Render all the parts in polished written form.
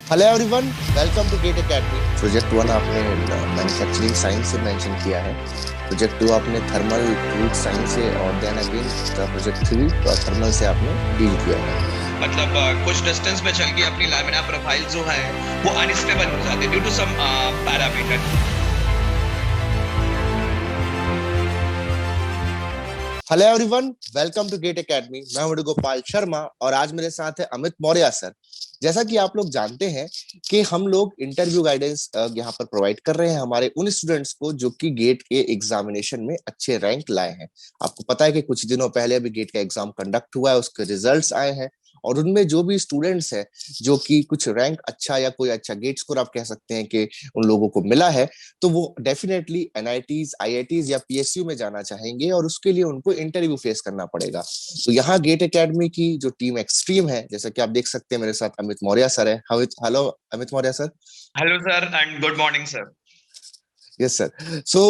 Hello everyone, welcome to GATE academy. Project 1 आपने manufacturing science से mention किया है। प्रोजेक्ट 2 आपने थर्मल फ्लूइड साइंस से, और देन अगेन प्रोजेक्ट 3 थर्मल से आपने डील किया है। मतलब कुछ डिस्टेंस पे चल के अपनी लैमिना प्रोफाइल जो है वो अनस्टेबल हो जाती है due to some parameter. Hello everyone, welcome to GATE academy. मैं हूं गोपाल शर्मा और आज मेरे साथ है अमित मौर्य सर। जैसा कि आप लोग जानते हैं कि हम लोग इंटरव्यू गाइडेंस यहाँ पर प्रोवाइड कर रहे हैं हमारे उन स्टूडेंट्स को जो कि गेट के एग्जामिनेशन में अच्छे रैंक लाए हैं। आपको पता है कि कुछ दिनों पहले अभी गेट का एग्जाम कंडक्ट हुआ है, उसके रिजल्ट्स आए हैं। और उनमें जो भी स्टूडेंट्स हैं जो कि कुछ रैंक अच्छा या कोई अच्छा गेट स्कोर आप कह सकते हैं कि उन लोगों को मिला है, तो वो डेफिनेटली एनआईटीज, आईआईटीज या पीएसयू में जाना चाहेंगे और उसके लिए उनको इंटरव्यू फेस करना पड़ेगा। तो यहाँ गेट एकेडमी की जो टीम एक्सट्रीम है, जैसा कि आप देख सकते हैं मेरे साथ अमित मौर्य सर है। Hello Amit Maurya sir. Hello sir and good morning sir. Yes sir. So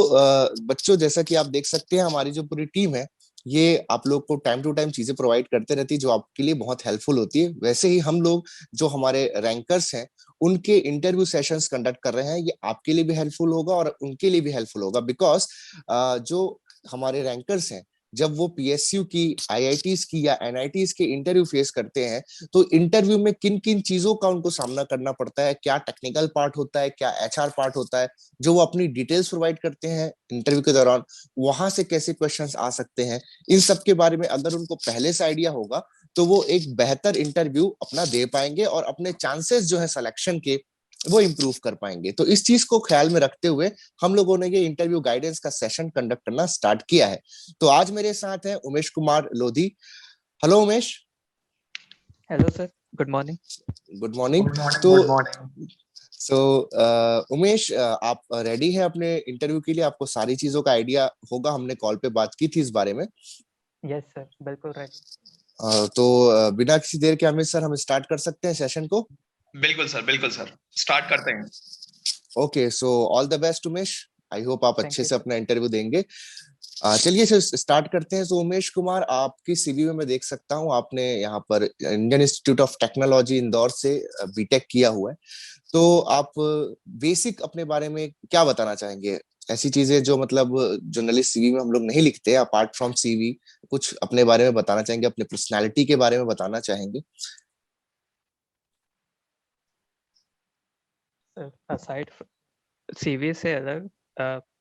बच्चों, जैसा कि आप देख सकते हैं हमारी जो पूरी टीम है, ये आप लोग को टाइम टू टाइम चीजें प्रोवाइड करते रहती है जो आपके लिए बहुत हेल्पफुल होती है। वैसे ही हम लोग जो हमारे रैंकर्स हैं उनके इंटरव्यू सेशंस कंडक्ट कर रहे हैं, ये आपके लिए भी हेल्पफुल होगा और उनके लिए भी हेल्पफुल होगा। बिकॉज जो हमारे रैंकर्स हैं, जब वो पीएसयू की, आईआईटीज की या एनआईटीज के इंटरव्यू फेस करते हैं, तो इंटरव्यू में किन किन चीजों का उनको सामना करना पड़ता है, क्या टेक्निकल पार्ट होता है, क्या एचआर पार्ट होता है, जो वो अपनी डिटेल्स प्रोवाइड करते हैं इंटरव्यू के दौरान, वहां से कैसे क्वेश्चंस आ सकते हैं, इन सब के बारे में अगर उनको पहले से आइडिया होगा तो वो एक बेहतर इंटरव्यू अपना दे पाएंगे और अपने चांसेस जो है सिलेक्शन के, वो इंप्रूव कर पाएंगे। तो इस चीज को ख्याल में रखते हुए हम लोगों ने ये इंटरव्यू गाइडेंस का सेशन कंडक्ट करना स्टार्ट किया है। तो आज मेरे साथ है Umesh Kumar Lodhi. Hello Umesh. Hello sir, good morning. Good morning. Good morning तो गुड मॉर्निंग। सो उमेश, आप रेडी हैं अपने इंटरव्यू के लिए? आपको सारी चीजों का आइडिया होगा, हमने कॉल पे बात की थी इस बारे में। यस सर, बिल्कुल रेडी। तो बिना किसी देर के अमित सर, हम स्टार्ट कर सकते हैं सेशन को? बिल्कुल सर स्टार्ट करते हैं। Okay, so all the best Umesh. I hope आप थैंक अच्छे यू से सर। अपना इंटरव्यू देंगे। चलिए सर स्टार्ट करते हैं। तो उमेश कुमार, आपकी सीवी में मैं देख सकता हूँ आपने यहाँ पर Indian institute of technology Indore से बीटेक किया हुआ है। तो आप बेसिक अपने बारे में क्या बताना चाहेंगे? ऐसी चीजें जो मतलब जर्नलिस्ट सीवी में हम लोग नहीं लिखते, अपार्ट फ्रॉम सीवी, कुछ अपने बारे में बताना चाहेंगे, अपने पर्सनालिटी के बारे में बताना चाहेंगे? सर, असाइड सीवी से अलग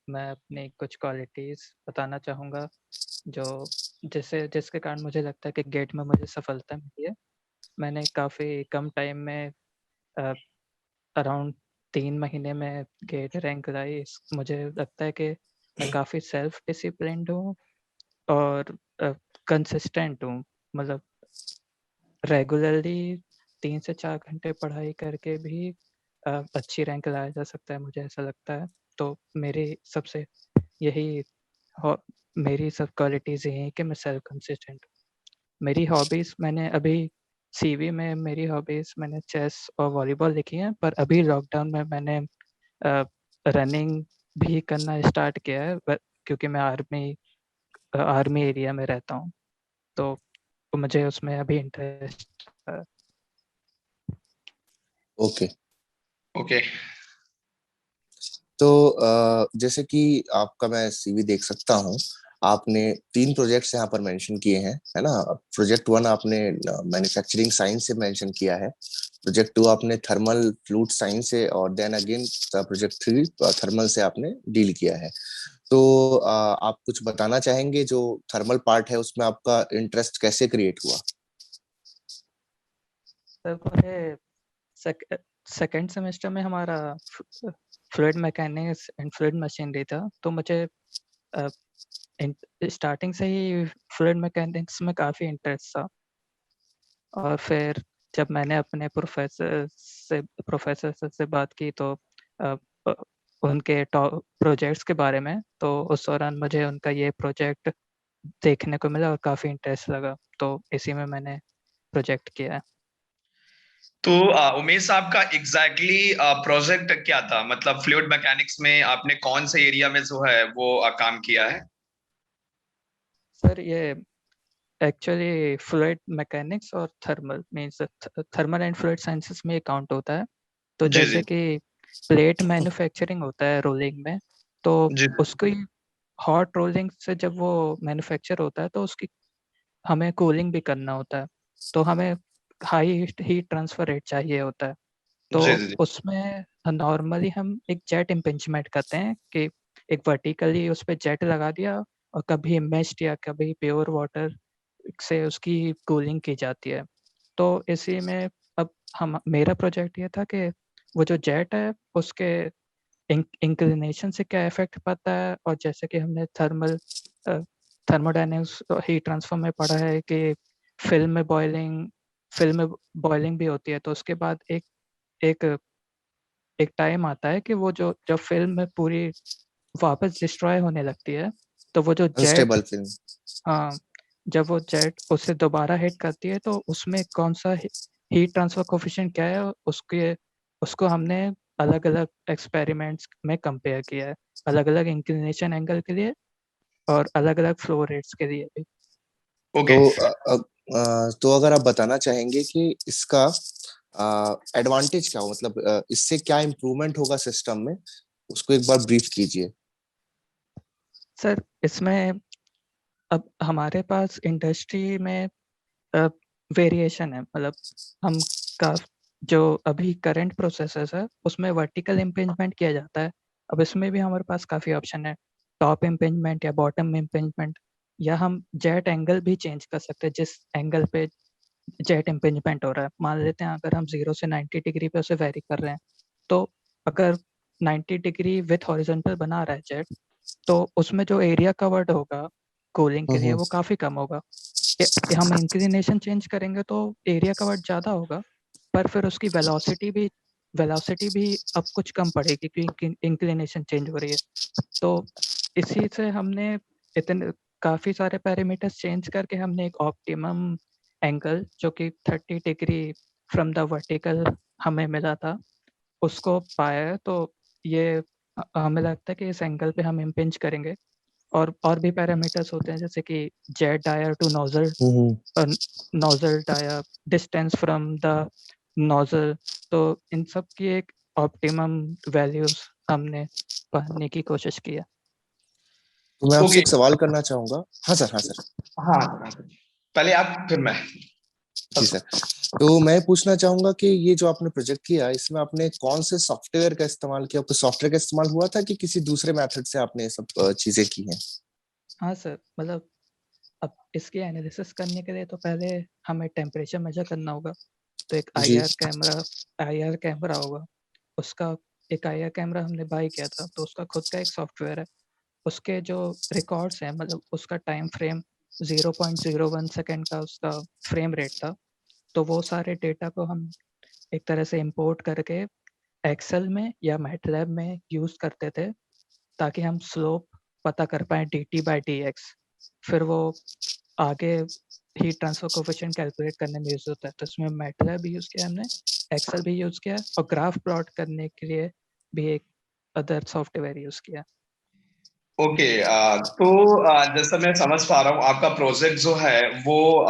मैं अपनी कुछ क्वालिटीज बताना चाहूँगा जो जिसके कारण मुझे लगता है कि गेट में मुझे सफलता मिली है। मैंने काफ़ी कम टाइम में अराउंड 3 महीने में गेट रैंक लाई। मुझे लगता है कि मैं काफ़ी सेल्फ डिसिप्लिन्ड हूँ और कंसिस्टेंट हूँ। मतलब रेगुलरली 3 से 4 घंटे पढ़ाई करके भी अच्छी रैंक लाया जा सकता है, मुझे ऐसा लगता है। तो मेरी सबसे यही हॉ मेरी सब क्वालिटीज़ यही हैं कि मैं सेल्फ कंसिस्टेंट हूँ। मेरी हॉबीज़ मैंने अभी सीवी में मेरी हॉबीज़ मैंने चेस और वॉलीबॉल लिखी हैं, पर अभी लॉकडाउन में मैंने रनिंग भी करना स्टार्ट किया है क्योंकि मैं आर्मी एरिया में रहता हूँ, तो मुझे उसमें अभी इंटरेस्ट है। ओके। ओके। तो जैसे कि आपका मैं सीवी देख सकता हूँ, आपने 3 प्रोजेक्ट्स यहाँ पर मेंशन किए हैं, है ना? प्रोजेक्ट 1 आपने मैन्युफैक्चरिंग साइंस से मेंशन किया है। प्रोजेक्ट 2 आपने थर्मल फ्लूइड साइंस से, और देन अगेन प्रोजेक्ट 3 थर्मल से आपने डील किया है। तो आप कुछ बताना चाहेंगे जो थर्मल पार्ट है उसमें आपका इंटरेस्ट कैसे क्रिएट हुआ? सर, मुझे सेकेंड सेमेस्टर में हमारा fluid mechanics and fluid machinery था, तो मुझे स्टार्टिंग से ही फ्लूइड मैकेनिक्स में काफ़ी इंटरेस्ट था। और फिर जब मैंने अपने प्रोफेसर से बात की तो अ, अ, उनके प्रोजेक्ट्स के बारे में, तो उस दौरान मुझे उनका ये प्रोजेक्ट देखने को मिला और काफ़ी इंटरेस्ट लगा, तो इसी में मैंने प्रोजेक्ट किया है। तो उमेश साहब का एग्जैक्टली प्रोजेक्ट क्या था? मतलब फ्लूइड मैकेनिक्स में आपने कौन से एरिया में जो है वो काम किया है? सर, ये एक्चुअली फ्लूइड मैकेनिक्स और thermal means thermal and fluid sciences में काउंट होता है। तो जी जैसे जी कि प्लेट मैन्युफैक्चरिंग होता है रोलिंग में, तो जी उसकी हॉट रोलिंग से जब वो मैन्युफैक्चर होता है तो उसकी हमें कूलिंग भी करना होता है, तो हमें हाई हीट ट्रांसफर रेट चाहिए होता है। तो जी जी जी उसमें नॉर्मली हम एक जेट इम्पिंचमेंट करते हैं कि एक वर्टिकली उस पे जेट लगा दिया और कभी मेश्ड या कभी प्योर वाटर से उसकी कूलिंग की जाती है। तो इसी में अब हम मेरा प्रोजेक्ट ये था कि वो जो जेट है उसके इंक्लिनेशन से क्या इफेक्ट पड़ता है, और जैसे कि हमने थर्मोडायनेमिक्स हीट ट्रांसफर में पढ़ा है कि फिल्म में बॉइलिंग भी होती है, तो उसके बाद एक एक टाइम आता है कि वो जो जब फिल्म में पूरी वापस डिस्ट्रॉय होने लगती है, तो वो जो जेट अनस्टेबल फिल्म। हाँ, जब वो जेट उसे दोबारा हिट करती है तो उसमें कौन सा हीट ट्रांसफर कोफिशिएंट क्या है, उसके उसको हमने अलग-अलग एक्सपेरिमेंट्स में कंपेयर किया है, अलग-अलग इंक्लिनेशन एंगल के लिए और अलग-अलग फ्लो रेट्स के लिए भी। ओके। तो तो अगर आप बताना चाहेंगे कि इसका एडवांटेज क्या हो, मतलब इससे क्या इम्प्रूवमेंट होगा सिस्टम में, उसको एक बार ब्रीफ कीजिए। सर, इसमें अब हमारे पास इंडस्ट्री में वेरिएशन है, मतलब हम का जो अभी करंट प्रोसेसर्स है उसमें वर्टिकल इम्पिंजमेंट किया जाता है। अब इसमें भी हमारे पास काफ़ी ऑप्शन है, टॉप इम्पिंजमेंट या बॉटम इम्पिंजमेंट, या हम जेट एंगल भी चेंज कर सकते हैं जिस एंगल पे जेट इम्पिंजमेंट हो रहा है। मान लेते हैं अगर हम 0 से 90 डिग्री पे उसे वेरी कर रहे हैं, तो अगर 90 डिग्री विथ हॉरिजॉन्टल बना रहा है जेट, तो उसमें जो एरिया कवर्ड होगा कूलिंग के लिए हम्म। वो काफ़ी कम होगा। हम इंक्लिनेशन चेंज करेंगे तो एरिया कवर्ड ज़्यादा होगा, पर फिर उसकी वेलोसिटी भी अब कुछ कम पड़ेगी क्योंकि इंक्लिनेशन चेंज हो रही है। तो इसी से हमने इतने काफ़ी सारे पैरामीटर्स चेंज करके हमने एक ऑप्टिमम एंगल जो कि 30 डिग्री फ्रॉम द वर्टिकल हमें मिला था, उसको पाया है। तो ये हमें लगता है कि इस एंगल पे हम इम्पिंज करेंगे, और भी पैरामीटर्स होते हैं जैसे कि jet dia to nozzle, hmm. Nozzle dia, distance from the nozzle, तो इन सब की एक ऑप्टिमम वैल्यूज हमने पाने की कोशिश की है। तो मैं आपसे ओके। एक सवाल करना चाहूंगा। हाँ सर, हाँ सर। हाँ, पहले आप फिर मैं। जी सर। तो मैं पूछना चाहूंगा कि ये जो आपने प्रोजेक्ट किया, इसमें आपने कौन से सॉफ्टवेयर का इस्तेमाल किया? कोई सॉफ्टवेयर का इस्तेमाल हुआ था कि किसी दूसरे मेथड से आपने ये सब चीजें की हैं? हाँ सर, मतलब अब इसकी एनालिसिस करने के लिए तो पहले हमें टेम्परेचर मेजर करना होगा, तो एक जी। आईआर कैमरा होगा, उसका एक आईआर कैमरा हमने बाय किया था, तो उसका खुद का एक सॉफ्टवेयर है। उसके जो रिकॉर्ड्स हैं, मतलब उसका टाइम फ्रेम 0.01 सेकंड का उसका फ्रेम रेट था, तो वो सारे डेटा को हम एक तरह से इंपोर्ट करके एक्सेल में या मैटलैब में यूज़ करते थे, ताकि हम स्लोप पता कर पाएँ dt बाय dx। फिर वो आगे हीट ट्रांसफर कोएफिशिएंट कैलकुलेट करने में यूज़ होता है, तो इसमें मैटलैब भी यूज़ किया हमने, एक्सेल भी यूज़ किया और ग्राफ प्लॉट करने के लिए भी एक अदर सॉफ्टवेयर यूज़ किया। ओके। तो जैसा मैं समझ पा रहा हूँ आपका प्रोजेक्ट जो है वो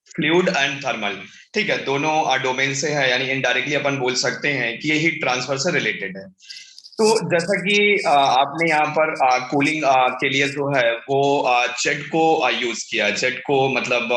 फ्लूइड एंड थर्मल, ठीक है, दोनों डोमेन से है, यानी इनडायरेक्टली अपन बोल सकते हैं कि ये हीट ट्रांसफर से रिलेटेड है। तो जैसा कि आपने यहाँ पर कूलिंग के लिए जो है वो जेट को यूज किया, जेट को मतलब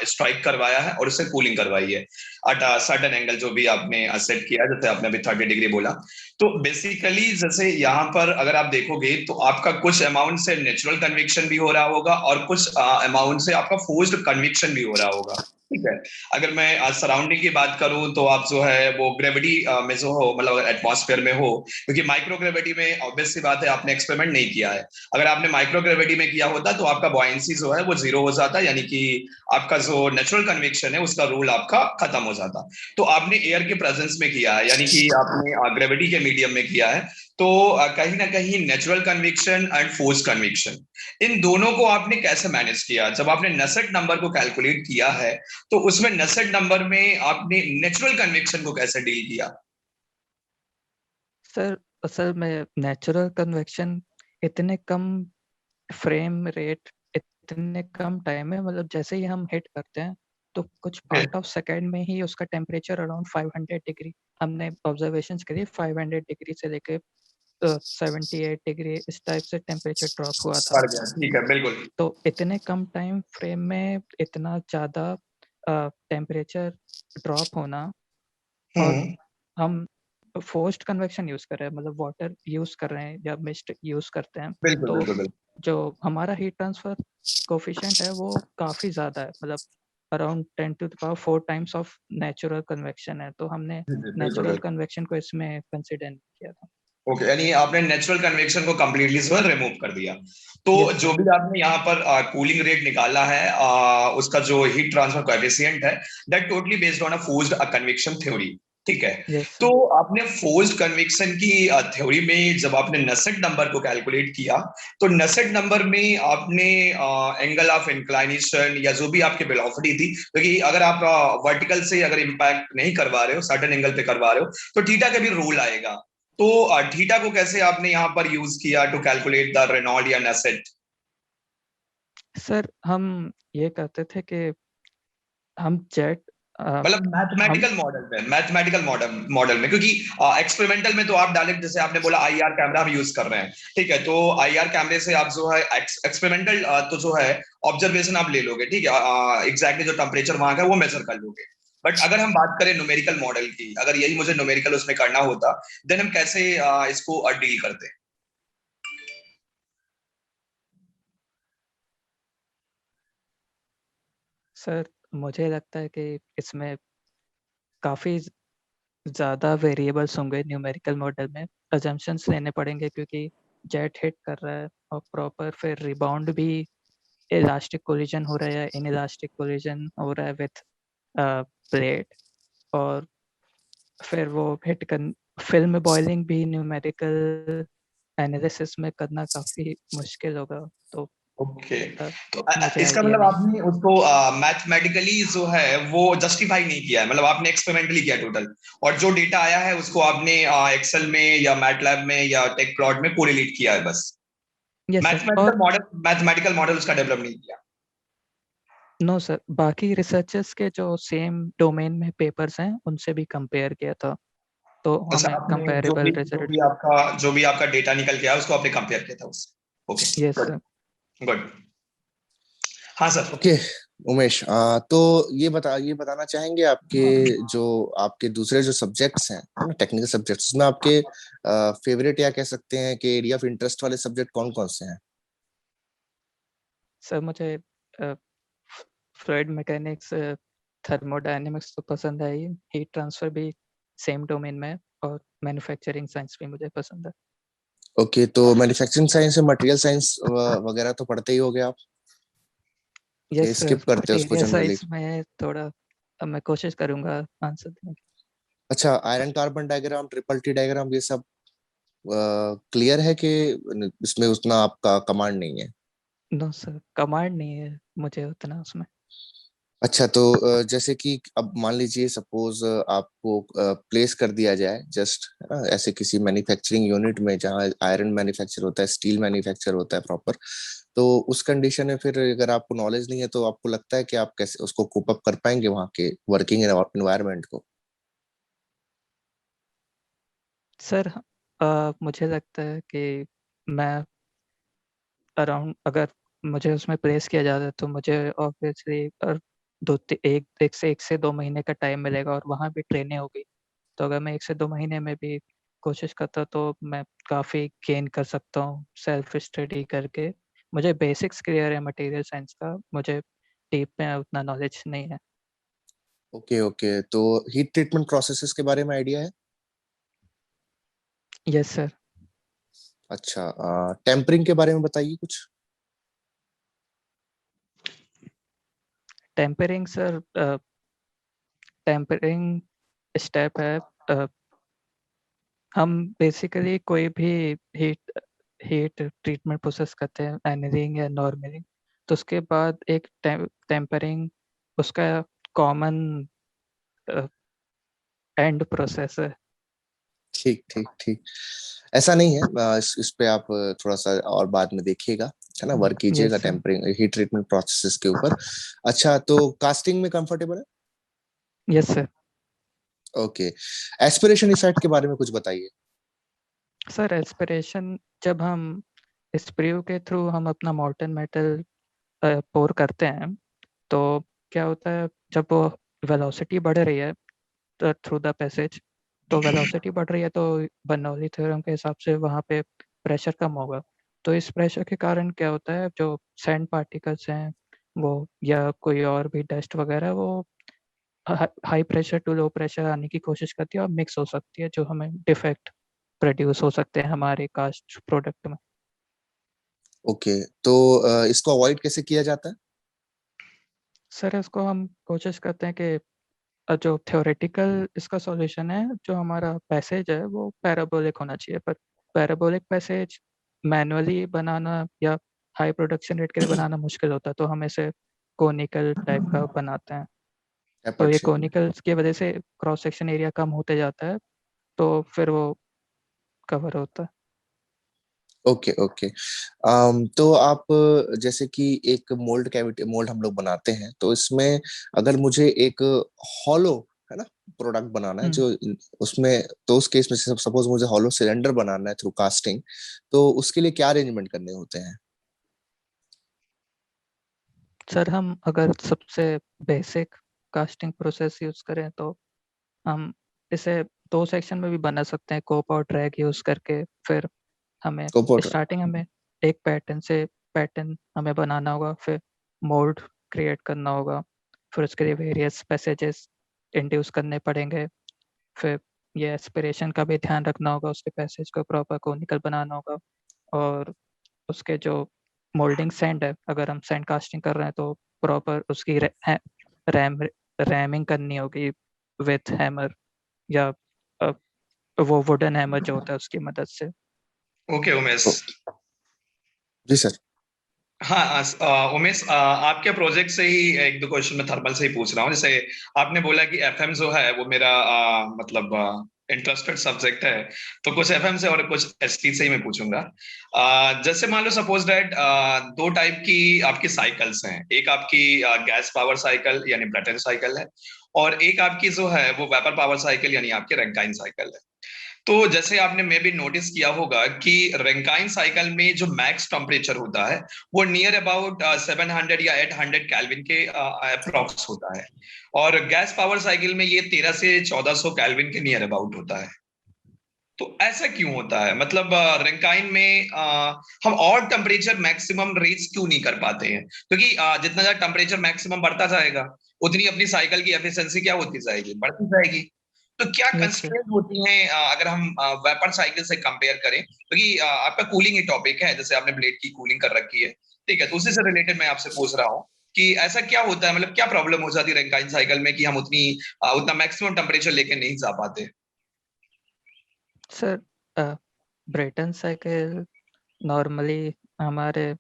स्ट्राइक करवाया है और उससे कूलिंग करवाई है एट सर्टेन एंगल जो भी आपने सेट किया, जैसे आपने अभी 30 डिग्री बोला। तो बेसिकली जैसे यहाँ पर अगर आप देखोगे तो आपका कुछ अमाउंट से नेचुरल कन्विक्शन भी हो रहा होगा और कुछ अमाउंट से आपका फोर्स्ड कन्विक्शन भी हो रहा होगा, ठीक है। अगर मैं सराउंडिंग की बात करूं तो आप जो है वो ग्रेविटी में जो हो, मतलब एटमॉस्फेयर में हो, क्योंकि माइक्रोग्रेविटी में ऑब्वियस सी बात है आपने एक्सपेरिमेंट नहीं किया है। अगर आपने माइक्रोग्रेविटी में किया होता तो आपका बॉयंसी जो है वो जीरो हो जाता, यानी कि आपका जो नेचुरल कन्विक्शन है उसका रूल आपका खत्म हो जाता। तो आपने एयर के प्रेजेंस में किया है, यानी कि आपने ग्रेविटी के मीडियम में किया है। तो कहीं ना कहीं natural convection and force convection, इन दोनों को आपने कैसे मैनेज किया? जब आपने नसेट नंबर को कैलकुलेट किया है तो उसमें नसेट नंबर में आपने नेचुरल कन्विक्शन को कैसे डील किया? सर, असल में नेचुरल कन्वेक्शन इतने कम फ्रेम रेट, इतने कम टाइम में, मतलब जैसे ही हम हिट करते हैं तो कुछ ओके। पार्ट ऑफ सेकेंड में ही उसका टेम्परेचर अराउंड 500 डिग्री हमने ऑब्जर्वेशंस करी 500 डिग्री से लेके 78 डिग्री इस टाइप से टेम्परेचर ड्रॉप हुआ था। बढ़ गया, ठीक है, बिल्कुल। तो इतने कम टाइम फ्रेम में इतना ज़्यादा टेम्परेचर ड्रॉप होना, और हम फोर्स्ड कन्वेक्शन यूज़ कर रहे हैं, मतलब वाटर यूज़ कर रहे हैं या मिस्ट यूज़ करते हैं, बिल्कुल, तो बिल्कुल, बिल्कुल। जो हमारा हीट ट्रांसफर कोफिशिएंट है वो काफ़ी ज़्यादा है, मतलब around 10 to the power 4 times of natural convection है, तो हमने जी, जी, बिल्कुल, नेचुरल बिल्कुल। कन्वेक्शन को इसमें कंसीडर नहीं किया था। ओके, यानी आपने नेचुरल कन्वेक्शन को कंप्लीटली जो है रिमूव कर दिया। तो यस जो सर। भी आपने यहाँ पर कूलिंग रेट निकाला है, उसका जो हीट ट्रांसफर कोएफिशिएंट है, that totally based on a forced convection theory, ठीक है। यस तो सर। आपने फोर्स्ड कन्वेक्शन की थ्योरी में जब आपने नसेट नंबर को कैलकुलेट किया, तो नसेट नंबर में आपने एंगल ऑफ इंक्लाइनेशन या जो भी आपकी वेलोसिटी थी, क्योंकि अगर आप वर्टिकल से अगर इंपैक्ट नहीं करवा रहे हो, सर्टेन एंगल पे करवा रहे हो, तो थीटा का भी रूल आएगा। तो थीटा को कैसे आपने यहाँ पर यूज किया टू कैलकुलेट द रेनॉल्ड या नसेट? सर हम ये कहते थे कि हम जेट मतलब हम मैथमेटिकल मॉडल में, क्योंकि एक्सपेरिमेंटल में तो आप डायरेक्ट, जैसे आपने बोला आईआर कैमरा हम यूज कर रहे हैं, ठीक है, तो आईआर कैमरे से आप जो है एक्सपेरिमेंटल तो जो है ऑब्जर्वेशन आप ले लोगे, ठीक है, एग्जैक्टली जो टेम्परेचर वहां का वो मेजर कर लोगे। बट अगर हम बात करें न्यूमेरिकल मॉडल की, अगर यही मुझे न्यूमेरिकल उसमें करना होता, देन हम कैसे इसको डील करते? सर मुझे लगता है कि इसमें काफ़ी ज़्यादा वेरिएबल्स होंगे न्यूमेरिकल मॉडल में, अजम्पशंस लेने पड़ेंगे क्योंकि जेट हिट कर रहा है और प्रॉपर फिर रिबाउंड भी इलास्टिक कोलिजन हो रहा है या इनइलास्टिक कोलिजन हो रहा है विथ प्लेट, और फिर वो हिट कर फिल्म बॉइलिंग भी न्यूमेरिकल एनालिसिस में करना काफ़ी मुश्किल होगा, तो ओके, तो मुझे इसका आइडिया मतलब नहीं। आपने उसको मैथमेटिकली जो है वो जस्टिफाई नहीं किया है, मतलब आपने एक्सपेरिमेंटली किया टोटल, और जो डेटा आया है उसको आपने एक्सेल में या मैटलैब में या टेक प्लॉट में कोरिलेट किया है बस। Yes sir. और मैथमेटिकल मॉडल उसका डेवलप नहीं किया। नो सर, बाकी रिसर्चर्स के जो सेम डोमेन में पेपर्स हैं उनसे भी कंपेयर किया था, तो अच्छा, हमें आपने कंपेरेबल रिजल्ट। जो भी आपका डेटा निकल के आया उसको आपने कंपेयर किया था उससे। Okay, yes good, sir. Good. हाँ सर। ओके उमेश, तो ये बताना चाहेंगे आपके दूसरे जो सब्जेक्ट्स हैं, है ना, टेक्निकल सब्जेक्ट्स, उसमें आपके फेवरेट या कह सकते हैं कि एरिया ऑफ इंटरेस्ट वाले सब्जेक्ट कौन कौन से हैं? सर मुझे फ्लूइड मैकेनिक्स, थर्मोडायनेमिक्स तो पसंद है ही, हीट ट्रांसफर भी सेम डोमेन में है, और मैन्युफैक्चरिंग साइंस भी मुझे पसंद है। ओके, तो मैन्युफैक्चरिंग साइंस या मटेरियल साइंस वगैरह तो पढ़ते ही होगे आप, यस कि सर, स्किप करते हैं बट उसको एरिया जनरली? साइंस में थोड़ा, अब मैं कोशिश करूंगा आंसर देने की। अच्छा, iron carbon diagram, triple T diagram, ये सब क्लियर है कि इसमें उतना आपका कमांड नहीं है? नो सर, कमांड नहीं है मुझे उतना उसमें। अच्छा, तो जैसे कि अब मान लीजिए सपोज आपको प्लेस कर दिया जाए जस्ट ऐसे किसी मैन्युफैक्चरिंग यूनिट में जहाँ आयरन मैन्युफैक्चर होता है, स्टील मैन्युफैक्चर होता है प्रॉपर, तो उस कंडीशन में फिर अगर आपको नॉलेज नहीं है तो आपको लगता है कि आप कैसे उसको कोप अप कर पाएंगे वहाँ के वर्किंग एनवायरनमेंट को? सर मुझे लगता है कि मैं अराउंड, अगर मुझे उसमें प्लेस किया जाता है तो मुझे ऑब्वियसली और एक से 2 महीने का टाइम मिलेगा और वहाँ भी ट्रेनिंग होगी, तो अगर मैं 1 से 2 महीने में भी कोशिश करता तो मैं काफ़ी गेन कर सकता हूँ सेल्फ स्टडी करके। मुझे बेसिक्स क्लियर है मटेरियल साइंस का, मुझे डीप में उतना नॉलेज नहीं है। ओके ओके, तो हीट ट्रीटमेंट प्रोसेसेस के बारे में आइडिया है? Yes sir. अच्छा, टेम्परिंग के बारे में बताइए कुछ। टेम्परिंग सर, टेम्परिंग स्टेप है, हम बेसिकली कोई भी हीट हीट ट्रीटमेंट प्रोसेस करते हैं, एनीलिंग या नॉर्मलिंग, तो उसके बाद एक टेम्परिंग उसका कॉमन एंड प्रोसेस है। ठीक ठीक ठीक, ऐसा नहीं है, इस पे आप थोड़ा सा और बाद में देखिएगा, है ना, वर्क कीजिएगा yes sir. Tempering heat treatment processes के ऊपर। अच्छा, तो कास्टिंग में कंफर्टेबल है? Yes sir. Okay, aspiration effect के बारे में कुछ बताइए। सर एस्पिरेशन, जब हम स्प्रू के थ्रू हम अपना मोल्टन मेटल पोर करते हैं तो क्या होता है, जब वो वेलोसिटी बढ़ रही है थ्रू द पैसेज, तो वेलोसिटी बढ़ रही है तो बर्नौली थ्योरम के हिसाब से वहाँ पे प्रेशर कम होगा। तो इस प्रेशर के कारण क्या होता है, जो सैंड पार्टिकल्स हैं वो या कोई और भी डस्ट वगैरह, वो high pressure to low pressure आने की कोशिश करती है और मिक्स हो सकती है, जो हमें डिफेक्ट प्रोड्यूस हो सकते हैं हमारे कास्ट प्रोडक्ट में। ओके, तो इसको अवॉइड कैसे किया जाता है? सर इसको हम कोशिश करते हैं कि जो थ्योरेटिकल इसका सॉल्यूशन है, जो हमारा पैसेज है वो पैराबोलिक होना चाहिए, पर पैराबोलिक पैसेज मैनुअली बनाना या हाई प्रोडक्शन रेट के लिए बनाना मुश्किल होता है, तो हम इसे कोनिकल टाइप का बनाते हैं। तो टैपर्ड ये शेप में। कोनिकल की वजह से क्रॉस सेक्शन एरिया कम होते जाता है, तो फिर वो कवर होता है। Okay okay. तो आप जैसे कि एक मोल्ड कैविटी मोल्ड हम लोग बनाते हैं, तो इसमें अगर मुझे एक हॉलो, है ना, प्रोडक्ट बनाना है हम्म। जो उसमें, तो उस केस में सपोज मुझे हॉलो सिलेंडर बनाना है थ्रू कास्टिंग, तो उसके लिए क्या अरेंजमेंट करने होते हैं? सर हम अगर सबसे बेसिक कास्टिंग प्रोसेस यूज करें तो हम इसे दो सेक्शन में भी बना सकते हैं, कोप और ड्रैग यूज करके। फिर हमें कोपोर्ट। स्टार्टिंग में एक पैटर्न हमें बनाना होगा, फिर मोल्ड क्रिएट करना होगा, फिर उसके लिए वेरियस पैसेजेस इंड्यूस करने पड़ेंगे। फिर ये एस्पिरेशन का भी ध्यान रखना होगा, उसके पैसेज को प्रॉपर कोनिकल बनाना होगा। और उसके जो मोल्डिंग सैंड है, अगर हम सैंड कास्टिंग कर रहे हैं तो प्रॉपर उसकी रैम रैमिंग करनी होगी विथ हैमर, या अ, वो वुडन हैमर जो होता है उसकी मदद से। ओके उमेश। जी सर। हाँ उमेश, आपके प्रोजेक्ट से ही एक दो क्वेश्चन मैं थर्मल से ही पूछ रहा हूँ। जैसे आपने बोला कि एफएम जो है वो मेरा मतलब इंटरेस्टेड सब्जेक्ट है, तो कुछ एफएम से और कुछ एसटी से ही मैं पूछूंगा। जैसे मान लो सपोज दैट दो टाइप की आपकी साइकिल्स हैं, एक आपकी गैस पावर साइकिल यानी ब्रेटन साइकिल है, और एक आपकी जो है वो वेपर पावर साइकिल यानी आपकी रैंकाइन साइकिल है। तो जैसे आपने मे भी नोटिस किया होगा कि रैंकाइन साइकिल में जो मैक्स टेम्परेचर होता है वो नियर अबाउट 700 या 800 केल्विन के अप्रॉक्स होता है, और गैस पावर साइकिल में ये 13 से 1400 केल्विन के नियर अबाउट होता है। तो ऐसा क्यों होता है? मतलब रैंकाइन में हम और टेम्परेचर मैक्सिमम रीच क्यों नहीं कर पाते हैं? क्योंकि जितना ज्यादा टेम्परेचर मैक्सिमम बढ़ता जाएगा उतनी अपनी साइकिल की एफिशिएंसी क्या होती जाएगी, बढ़ती जाएगी। तो क्या यस सर। कंस्ट्रेंट होती हैं अगर हम वेपर साइकिल से कंपेयर करें? क्योंकि आपका कूलिंग ही टॉपिक है, जैसे आपने ब्लेड की कूलिंग कर रखी है, ठीक है, तो उसी से रिलेटेड मैं आपसे पूछ रहा हूँ कि ऐसा क्या होता है, मतलब क्या प्रॉब्लम हो जाती है रैंकाइन साइकिल में कि हम उतना मैक्सिमम टेम्परेचर लेके नहीं जा पाते? सर ब्रेटन साइकिल नॉर्मली हमारे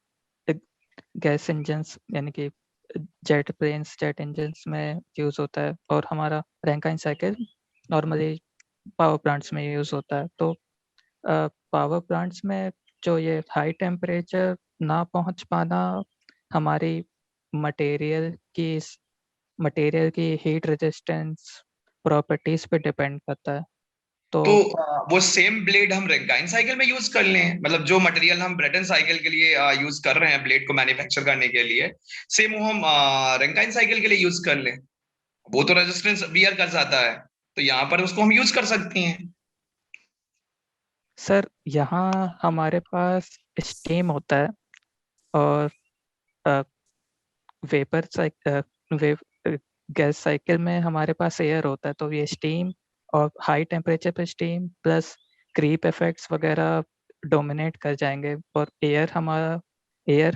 गैस इंजन्स यानी कि जेट इंजन्स में यूज़ होता है, और हमारा Rankine cycle normally power plants में यूज़ होता है। तो पावर प्लांट्स में जो ये हाई टेम्परेचर ना पहुंच पाना हमारी मटेरियल की मटेरियल की हीट रेजिस्टेंस प्रॉपर्टीज पे डिपेंड करता है। तो तो वो सेम ब्लेड हम रैंकाइन साइकिल में यूज कर लें, मतलब जो मटेरियल हम ब्रेटन साइकिल के लिए यूज कर रहे हैं ब्लेड को मैन्युफैक्चर करने के लिए, सेम वो हम रैंकाइन साइकिल के लिए यूज कर लें। वो तो रेजिस्टेंस बियर कर जाता है, तो यहाँ पर उसको हम यूज कर सकते हैं। सर यहाँ हमारे पास स्टीम होता है, और वेपर वे गैस साइकिल में हमारे पास एयर होता है। तो ये स्टीम और हाई टेम्परेचर पे स्टीम प्लस क्रीप इफेक्ट्स वगैरह डोमिनेट कर जाएंगे, और एयर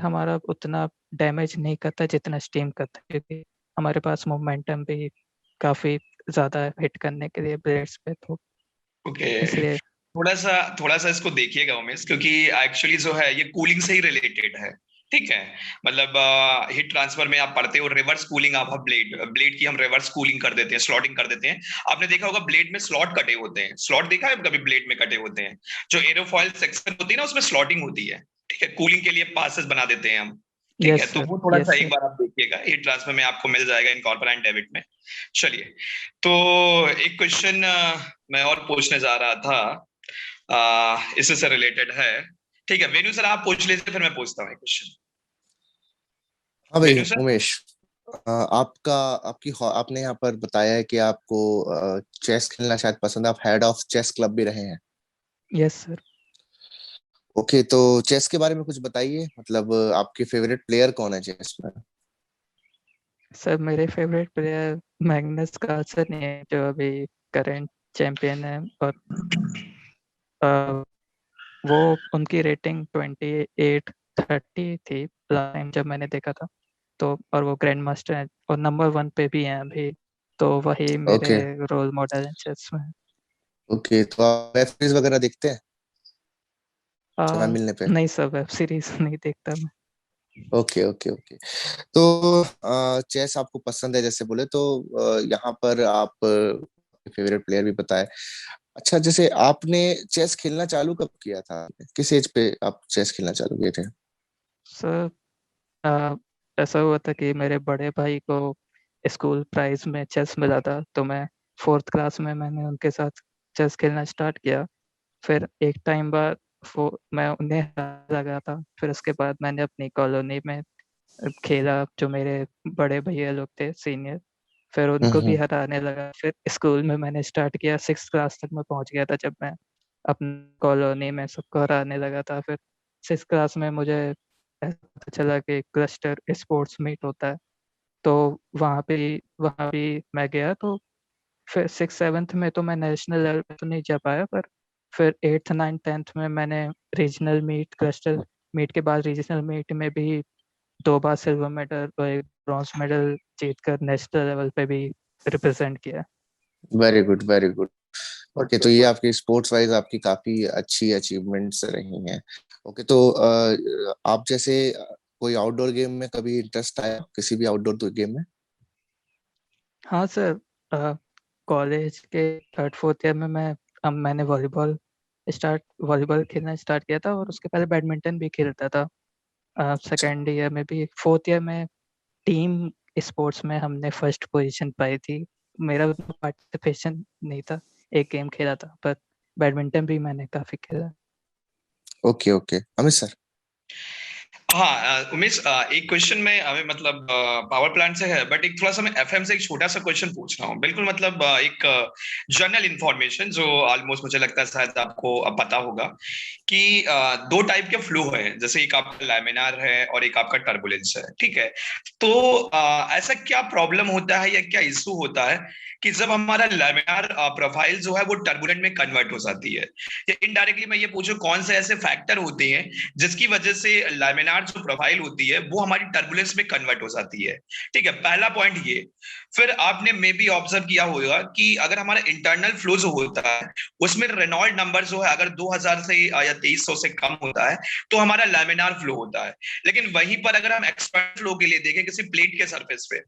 हमारा उतना डैमेज नहीं करता जितना स्टीम करता है, क्योंकि हमारे पास मोमेंटम भी काफ़ी ज़्यादा हिट करने के लिए ब्लेड्स पे, तो ओके, इसलिए। थोड़ा सा इसको देखिएगा उमेश, क्योंकि एक्चुअली जो है ये कूलिंग से ही रिलेटेड है, ठीक है। मतलब हीट ट्रांसफर में आप पढ़ते हो रिवर्स कूलिंग, आप ब्लेड ब्लेड की हम रिवर्स कूलिंग कर देते हैं, स्लॉटिंग कर देते हैं। आपने देखा होगा ब्लेड में स्लॉट कटे होते हैं, स्लॉट देखा है कभी ब्लेड में कटे होते हैं? जो एरोफॉइल सेक्शन होती है ना उसमें स्लॉटिंग होती है, ठीक है, कूलिंग के लिए पासेस बना देते हैं हम। ठीक है, यस तो सर, वो थोड़ा यस सा एक सर। बार आप देखिएगा, ई ट्रांसफर में आपको मिल जाएगा इनकॉर्पोरेट एंड डेबिट में। चलिए, तो एक क्वेश्चन मैं और पूछने जा रहा था, इससे से रिलेटेड है। ठीक है, वेणु सर आप पूछ लीजिए, फिर मैं पूछता हूँ एक क्वेश्चन। हाँ भाई वेणु सर। उमेश, आपका आपने यहाँ पर बताया है कि आपको चेस खेलना शायद पसंद है, आप हेड ऑफ चेस क्लब भी रहे हैं। Yes sir. ओके, तो चेस के बारे में कुछ बताइए, मतलब आपके फेवरेट प्लेयर कौन है चेस में? सर मेरे फेवरेट प्लेयर मैग्नस कार्लसन है, जो अभी करंट चैंपियन है। और अ, वो उनकी रेटिंग 2830 थी लास्ट टाइम जब मैंने देखा था। तो और वो ग्रैंड मास्टर है और नंबर 1 पे भी हैं अभी। तो वही मेरे ओके। रोल मॉडल हैं चेस में। ओके, तो आप वेब सीरीज वगैरह देखते हैं समय आ, मिलने पे? नहीं सर, वेब सीरीज नहीं देखता मैं। Okay okay okay. तो चेस आपको पसंद है जैसे बोले, तो यहाँ पर आप फेवरेट प्लेयर भी बताए। अच्छा, जैसे आपने चेस खेलना चालू कब किया था, किस एज पे आप चेस खेलना चालू किए थे? सर आ, ऐसा हुआ था कि मेरे बड़े भाई को स्कूल प्राइज में चेस मिला था, तो मैं 4th क्लास में मैंने उनके साथ चेस खेलना स्टार्ट किया। फिर एक टाइम बाद मैं उन्हें हरा लगा था। फिर उसके बाद मैंने अपनी कॉलोनी में खेला, जो मेरे बड़े भैया लोग थे सीनियर। फिर उनको भी हम्म। हराने लगा। फिर स्कूल में मैंने स्टार्ट किया, 6th क्लास तक मैं पहुंच गया था जब मैं अपनी कॉलोनी में सबको हराने लगा था। फिर 6th क्लास में मुझे ऐसा पता चला कि क्लस्टर स्पोर्ट्स मीट होता है, तो वहाँ भी मैं गया। तो फिर 6th 7th में तो मैं नेशनल लेवल पे तो नहीं जा पाया, पर फिर 8th 9th 10th में मैंने रीजनल मीट, क्लस्टर मीट के बाद रीजनल मीट में भी 2 बार सिल्वर मेडल और एक ब्रॉन्ज मेडल जीत कर नेशनल लेवल पे भी रिप्रेजेंट किया। Very good very good. Okay, तो ये आपकी स्पोर्ट्स वाइज आपकी काफी अच्छी अचीवमेंट्स रही हैं। ओके, तो आप जैसे कोई आउटडोर गेम में कभी इंटरेस्ट आया, किसी भी आउटडोर गेम में? हाँ सर, कॉलेज के 3rd 4th ईयर में मैंने वॉलीबॉल खेलना स्टार्ट किया था, और उसके पहले बैडमिंटन भी खेलता था। 2nd ईयर में भी, 4th ईयर में टीम स्पोर्ट्स में हमने फर्स्ट पोजीशन पाई थी। मेरा पार्टिसिपेशन नहीं था, एक गेम खेला था, पर बैडमिंटन भी मैंने काफी खेला। Okay okay, Amit sir. हाँ उमेश, एक क्वेश्चन में हमें मतलब पावर प्लांट से है, बट एक थोड़ा सा मैं एफएम से एक छोटा सा क्वेश्चन पूछ रहा हूँ, बिल्कुल मतलब एक जनरल इंफॉर्मेशन जो ऑलमोस्ट मुझे लगता है शायद आपको अब पता होगा कि दो टाइप के फ्लो हैं, जैसे एक आपका लैमिनार है और एक आपका टर्बुलेंस है, ठीक है। तो ऐसा क्या प्रॉब्लम होता है या क्या इशू होता है कि जब हमारा लैमिनार प्रोफाइल जो है वो टर्बुलेंट में कन्वर्ट हो जाती है, या इनडायरेक्टली मैं ये पूछूं कौन से ऐसे फैक्टर होते हैं जिसकी वजह से लैमिनार जो प्रोफाइल होती है वो हमारी टर्बुलेंस में कन्वर्ट हो जाती है, ठीक है, पहला पॉइंट ये। फिर आपने मे बी ऑब्जर्व किया होगा कि अगर हमारा इंटरनल फ्लो जो होता है उसमें रेनॉल्ड नंबर जो है अगर 2000 से या 2300 से कम होता है तो हमारा लैमिनार फ्लो होता है। लेकिन वहीं पर अगर हम एक्सपर्ट फ्लो के लिए देखें किसी प्लेट के सरफेस पे,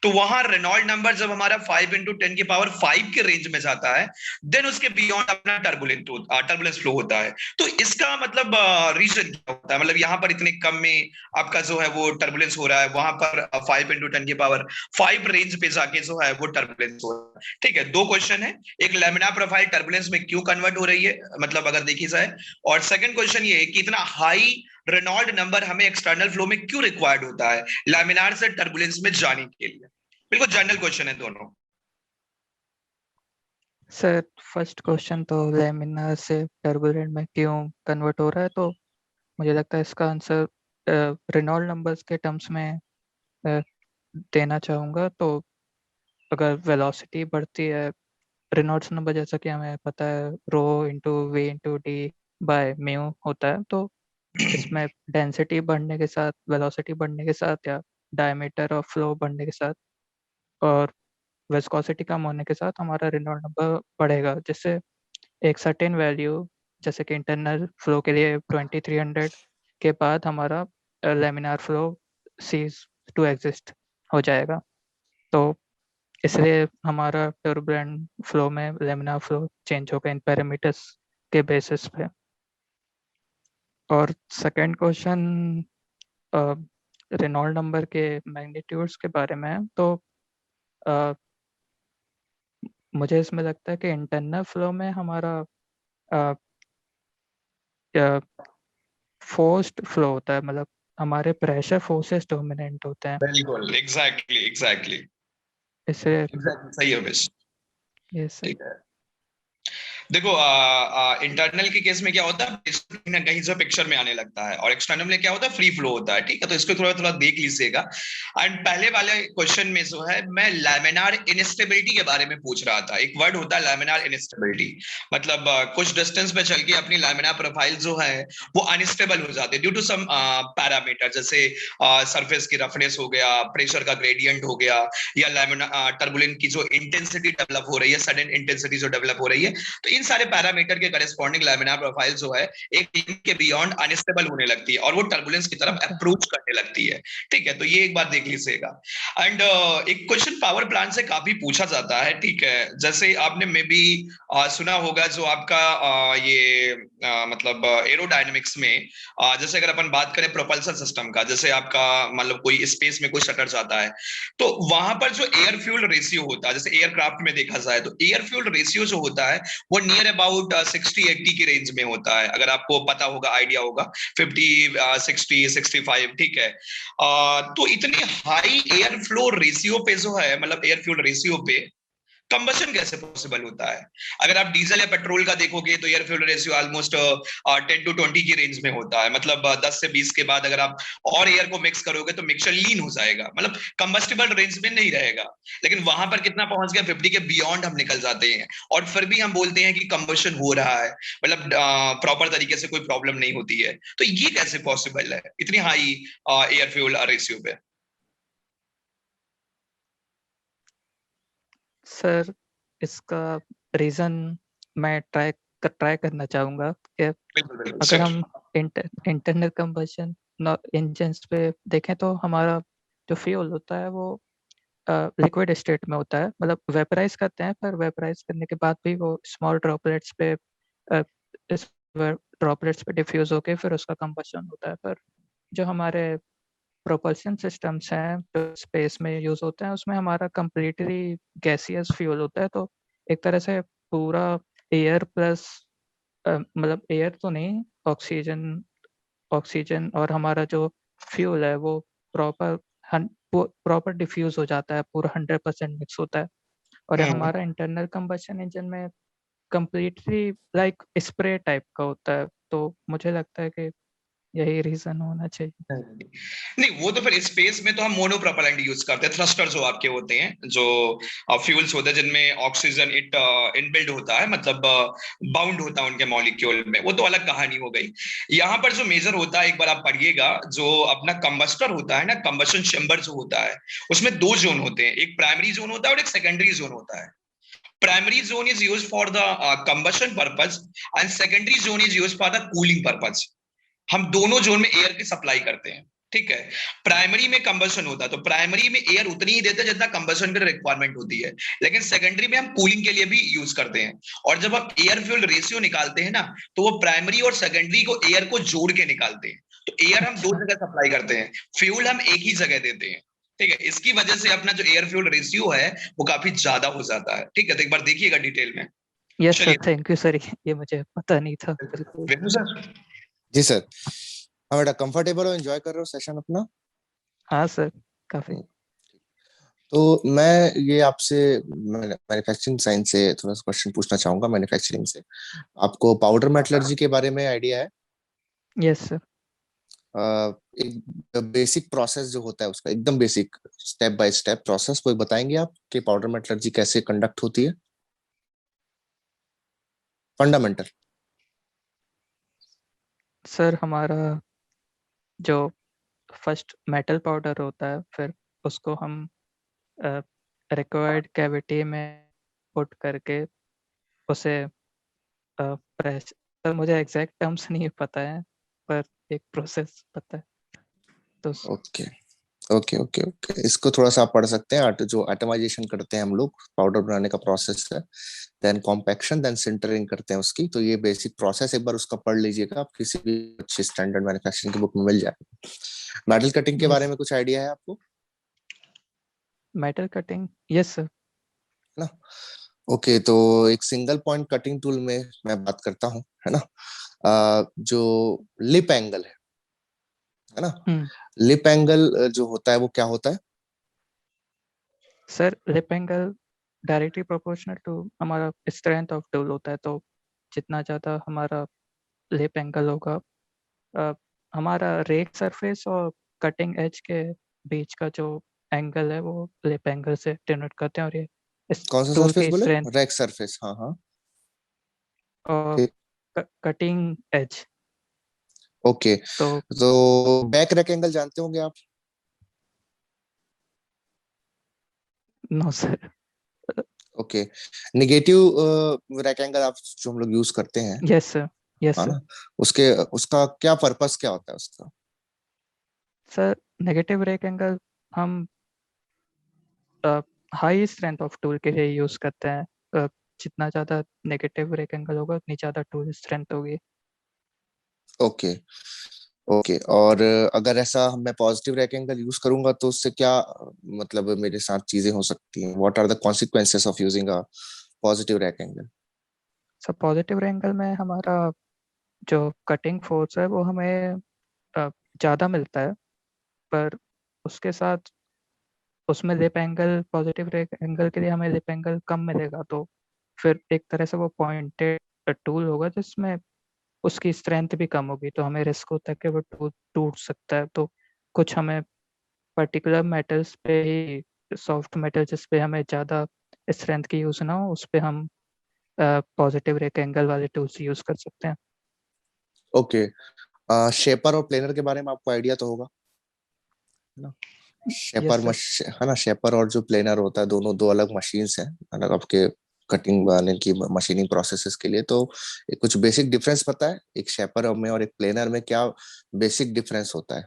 तो वहां रेनॉल्ड नंबर जब हमारा 5 × 10⁵ के रेंज में जाता है, देन उसके बियॉन्ड अपना टर्बुलेंस फ्लो होता है। तो इसका मतलब रीजन क्या होता है, मतलब यहाँ पर इतने कम में आपका जो है वो टर्बुलेंस हो रहा है, वहां पर 5 × 10⁵ रेंज पे जाके जो है वो टर्बुलेंस हो रहा है, ठीक है। दो क्वेश्चन है, एक लैमिनार प्रोफाइल टर्बुलेंस में क्यों कन्वर्ट हो रही है, मतलब अगर देखी जाए, और सेकंड क्वेश्चन ये है कि इतना हाई रेनॉल्ड नंबर हमें एक्सटर्नल फ्लो में क्यों रिक्वायर्ड होता है लैमिनार से टर्बुलेंस में जाने के लिए। बिल्कुल जनरल क्वेश्चन है दोनों। सर फर्स्ट क्वेश्चन तो लेमिनार से टर्बुलेंट में क्यों कन्वर्ट हो रहा है, तो मुझे लगता है इसका आंसर रेनॉल्ड नंबर्स के टर्म्स में अ, देना चाहूँगा। तो अगर वेलोसिटी बढ़ती है, रेनॉल्ड्स नंबर जैसा कि हमें पता है ρ/v/d/म्यू होता है, तो इसमें डेंसिटी बढ़ने के साथ, वेलोसिटी बढ़ने के साथ, या डायमीटर ऑफ फ्लो बढ़ने के साथ और विस्कोसिटी कम होने के साथ हमारा रेनॉल्ड नंबर बढ़ेगा, जिससे एक सर्टेन वैल्यू, जैसे कि इंटरनल फ्लो के लिए 2300 के बाद हमारा laminar flow cease to exist हो जाएगा। तो इसलिए हमारा टर्बुलेंट फ्लो में लेमिनार फ्लो चेंज होगा इन पैरामीटर्स के बेसिस पे। और सेकंड क्वेश्चन, रेनॉल्ड नंबर के मैग्नीट्यूड्स के बारे में है, तो अ, मुझे इसमें लगता है कि इंटरनल फ्लो में हमारा फोर्स्ड फ्लो होता है, मतलब हमारे प्रेशर फोर्सेस डोमिनेंट होते हैं, बिल्कुल, एग्जैक्टली एग्जैक्टली इसलिए एग्जैक्टली सही है बस। ये सर। ठीक है, देखो इंटरनल के केस में क्या होता है, कहीं ना कहीं से पिक्चर में आने लगता है, और एक्सटर्नल में क्या होता है, फ्री फ्लो होता है। ठीक है, तो इसको थोड़ा थोड़ा देख लीजिएगा। एंड पहले वाले क्वेश्चन में जो है, मैं लैमिनार इनस्टेबिलिटी के बारे में पूछ रहा था। एक वर्ड होता है लैमिनार इनस्टेबिलिटी, मतलब कुछ डिस्टेंस पे चल के अपनी लैमिनार प्रोफाइल जो है वो अनस्टेबल हो जाते हैं ड्यू टू सम पैरामीटर, जैसे सरफेस की रफनेस हो गया, प्रेशर का ग्रेडियंट हो गया, या लैमिनार टर्बुलेंट की जो इंटेंसिटी डेवलप हो रही है, सडन इंटेंसिटी जो डेवलप हो रही है, तो इन सारे पैरामीटर के करेस्पॉन्डिंग लैमिनार प्रोफाइल जो है एक लिमिट के बियॉन्ड अनस्टेबल होने लगती है, और वो टर्बुलेंस की तरफ अच्छा। अप्रोच करने लगती है। ठीक है, तो ये एक बार देख लीजिएगा। एंड एक क्वेश्चन पावर प्लांट से काफी पूछा जाता है। ठीक है, जैसे आपने मे बी सुना होगा, जो आपका ये मतलब एरोडायनेमिक्स में जैसे अगर अपन बात करें प्रोपल्सन सिस्टम का, जैसे आपका मतलब कोई स्पेस में कोई शटर जाता है, तो वहां पर जो एयर फ्यूल रेशियो होता है, जैसे एयरक्राफ्ट में देखा जाए तो एयर फ्यूल रेशियो जो होता है वो नियर अबाउट 60-80 की रेंज में होता है, अगर आपको पता होगा, आइडिया होगा, 50 60 65। ठीक है, तो इतनी हाई एयर फ्लो रेशियो पे जो है, मतलब एयर फ्यूल रेशियो पे कंबशन कैसे पॉसिबल होता है? अगर आप डीजल या पेट्रोल का देखोगे तो air fuel ratio almost 10 to 20 की रेंज में होता है, मतलब 10 से 20 के बाद अगर आप और एयर को मिक्स करोगे तो मिक्सचर लीन हो जाएगा, मतलब कंबस्टिबल रेंज में नहीं रहेगा। लेकिन वहां पर कितना पहुंच गया, 50 के बियॉन्ड हम निकल जाते हैं, और फिर भी हम बोलते हैं कि कंबशन हो रहा है, मतलब प्रॉपर तरीके से कोई प्रॉब्लम नहीं होती है। तो ये कैसे पॉसिबल है इतनी हाई एयर फ्यूल रेशियो पे? सर, इसका रीज़न मैं ट्राई करना चाहूँगा कि बिल्कुल बिल्कुल अगर sure। हम इंटरनल कंबशन इंजन्स पे देखें तो हमारा जो फ्यूल होता है वो लिक्विड स्टेट में होता है, मतलब वेपराइज करते हैं, पर वेपराइज करने के बाद भी वो स्मॉल ड्रॉपलेट्स पे इस ड्रॉपलेट्स पे डिफ्यूज होके फिर उसका कंबशन होता है। पर जो हमारे प्रोपल्शन सिस्टम्स हैं जो स्पेस में यूज होते हैं, उसमें हमारा कंप्लीटली गैसियस फ्यूल होता है, तो एक तरह से पूरा एयर प्लस मतलब एयर तो नहीं, ऑक्सीजन ऑक्सीजन और हमारा जो फ्यूल है वो प्रॉपर प्रॉपर डिफ्यूज हो जाता है, पूरा 100% मिक्स होता है। और हम्म। हमारा इंटरनल कंबशन इंजन में कंप्लीटली लाइक स्प्रे टाइप का होता है, तो मुझे लगता है कि यही रीजन होना चाहिए। नहीं, वो तो फिर स्पेस में तो हम मोनोप्रोपेलेंट यूज करते हैं, थ्रस्टर जो आपके होते हैं, जो फ्यूल्स होते हैं जिनमें ऑक्सीजन इनबिल्ड होता है, मतलब बाउंड होता है उनके मॉलिक्यूल में, वो तो अलग कहानी हो गई। यहाँ पर जो मेजर होता है, एक बार आप पढ़िएगा, जो अपना कंबस्टर होता है ना, कंबशन चेम्बर जो होता है, उसमें दो जोन होते हैं, एक प्राइमरी जोन होता है और एक सेकेंडरी जोन होता है। Primary zone is use for the combustion purpose, and secondary zone is use for the cooling purpose. हम दोनों जोन में एयर की सप्लाई करते हैं। ठीक है, प्राइमरी में कंबशन होता है तो प्राइमरी में एयर उतनी ही देते हैं जितना कंबशन की रिक्वायरमेंट होती है, लेकिन सेकेंडरी में हम कूलिंग के लिए भी यूज करते हैं। और जब हम एयर फ्यूल रेशियो निकालते हैं ना, तो वो प्राइमरी और सेकेंडरी को एयर को जोड़ के निकालते हैं। तो एयर हम दो अच्छा। जगह सप्लाई करते हैं, फ्यूल हम एक ही जगह देते हैं। ठीक है, इसकी वजह से अपना जो एयर फ्यूल रेशियो है वो काफी ज्यादा हो जाता है। ठीक है, तो एक बार देखिएगा डिटेल में। यस सर, चलिए, थैंक यू सर, ये मुझे पता नहीं था बिल्कुल। विष्णु सर। जी सर। हाँ बेटा, कंफर्टेबल हो, एंजॉय कर रहे हो सेशन अपना? हाँ सर, काफी। तो मैं ये आपसे मैन्युफैक्चरिंग साइंस से थोड़ा सा क्वेश्चन पूछना चाहूंगा, मैन्युफैक्चरिंग से। आपको पाउडर मेटलर्जी के बारे में आइडिया है? Yes sir. एक बेसिक प्रोसेस जो होता है उसका, एकदम basic step by step process, कोई बताएंगे आप कि पाउडर मेटलर्जी कैसे कंडक्ट होती है? फंडामेंटल। सर, हमारा जो फर्स्ट मेटल पाउडर होता है, फिर उसको हम रिक्वायर्ड कैविटी में पुट करके उसे प्रेस, सर मुझे एग्जैक्ट टर्म्स नहीं पता है, पर एक प्रोसेस पता है तो ओके ओके ओके ओके, इसको थोड़ा सा आप पढ़ सकते हैं। जो एटमाइजेशन करते हैं हम लोग, पाउडर बनाने का प्रोसेस है, देन कॉम्पैक्शन, देन सिंटरिंग करते हैं उसकी। तो ये बेसिक प्रोसेस एक बार उसका पढ़ लीजिएगा, आप किसी भी अच्छी स्टैंडर्ड मैन्युफैक्चरिंग की बुक में मिल जाएगा। मेटल कटिंग के Yes. बारे में कुछ आइडिया है आपको? Metal cutting, yes sir. ना, ओके, तो एक सिंगल पॉइंट कटिंग टूल में मैं बात करता हूँ, है ना। जो लिप एंगल है ना, लिप एंगल जो होता है वो क्या होता है? Sir lip angle directly proportional to हमारा स्ट्रेंथ ऑफ टूल होता है, तो जितना ज़्यादा हमारा लिप एंगल होगा, हमारा रेक सरफेस और कटिंग एज के बीच का जो एंगल है वो लिप एंगल से डिनोट करते हैं, और ये इस कौन सा टूल सरफेस की बोले? स्ट्रेंथ रैक सरफेस, हाँ हाँ। और ठीक, कटिंग एज। ओके। तो तो बैक रैक एंगल जानते होंगे आप? No sir. Okay, negative rake angle आप जो हम लोग यूज करते हैं, यस सर, यस है सर। ना, उसके उसका क्या पर्पस क्या होता है उसका? सर नेगेटिव रेक एंगल हम हाई स्ट्रेंथ ऑफ टूल के लिए यूज करते हैं। जितना ज़्यादा नेगेटिव रेक एंगल होगा उतनी ज़्यादा टूल स्ट्रेंथ होगी। Okay, okay. और अगर ऐसा मैं पॉजिटिव रैक एंगल यूज करूंगा तो उससे क्या मतलब मेरे साथ चीजें हो सकती हैं? What are the consequences of using a positive rake angle? Sir positive angle में हमारा जो कटिंग फोर्स है वो हमें ज़्यादा मिलता है, पर उसके साथ उसमें लिप एंगल, पॉजिटिव एंगल के लिए हमें लिप एंगल कम मिलेगा, तो फिर एक तरह से वो पॉइंटेड टूल होगा जिसमें उसकी स्ट्रेंथ भी कम होगी, तो हमें रिस्क होता है कि वो टूल टूट सकता है। तो कुछ हमें पर्टिकुलर मेटल्स पे ही, सॉफ्ट मेटल जिस पे हमें ज़्यादा स्ट्रेंथ की यूज़ ना हो, उस पे हम पॉजिटिव रेक एंगल वाले टूल्स यूज़ कर सकते हैं। ओके, शेपर और प्लेनर के बारे में आपको आइडिया तो होगा ना। Shaper yes sir. है ना, शेपर और जो प्लेनर होता है दोनों दो अलग मशीन्स हैं अलग आपके कटिंग वाले की मशीनिंग प्रोसेसेस के लिए। तो कुछ बेसिक डिफरेंस पता है एक शेपर में और एक प्लेनर में? क्या बेसिक डिफरेंस होता है?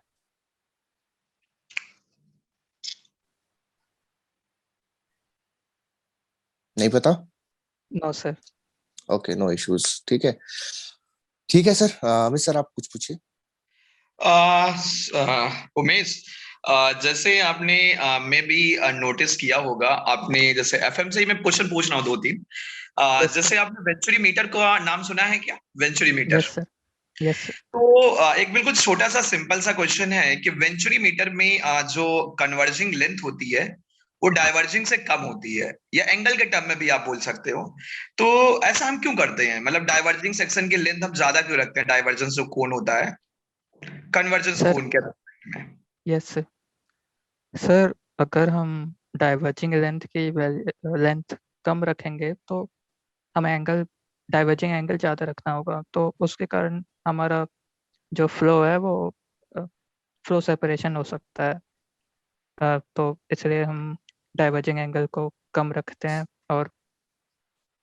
नहीं पता? No sir. Okay, no issues, ठीक है। ठीक है सर, अमित सर आप कुछ पूछिए। उमेश, जैसे आपने मैं भी नोटिस किया होगा, आपने जैसे एफएम से ही मैं क्वेश्चन पूछ रहा हूँ दो तीन। Yes sir. जैसे आपने वेंचुरी मीटर का नाम सुना है क्या? Venturi meter. Yes sir. Yes sir. तो एक बिल्कुल छोटा सा सिंपल सा क्वेश्चन है कि वेंचुरी मीटर में जो कन्वर्जिंग लेंथ होती है वो डाइवर्जिंग से कम होती है, या एंगल के टर्म में भी आप बोल सकते हो। तो ऐसा हम क्यों करते हैं? मतलब डाइवर्जिंग सेक्शन की लेंथ हम ज्यादा क्यों रखते हैं डाइवर्जेंस जो कोण होता है, कन्वर्जेंस सर कोण के में? Yes sir. सर अगर हम डाइवर्जिंग लेंथ की लेंथ कम रखेंगे तो हमें एंगल, डाइवर्जिंग एंगल ज़्यादा रखना होगा, तो उसके कारण हमारा जो फ्लो है वो फ्लो सेपरेशन हो सकता है। तो इसलिए हम डाइवर्जिंग एंगल को कम रखते हैं, और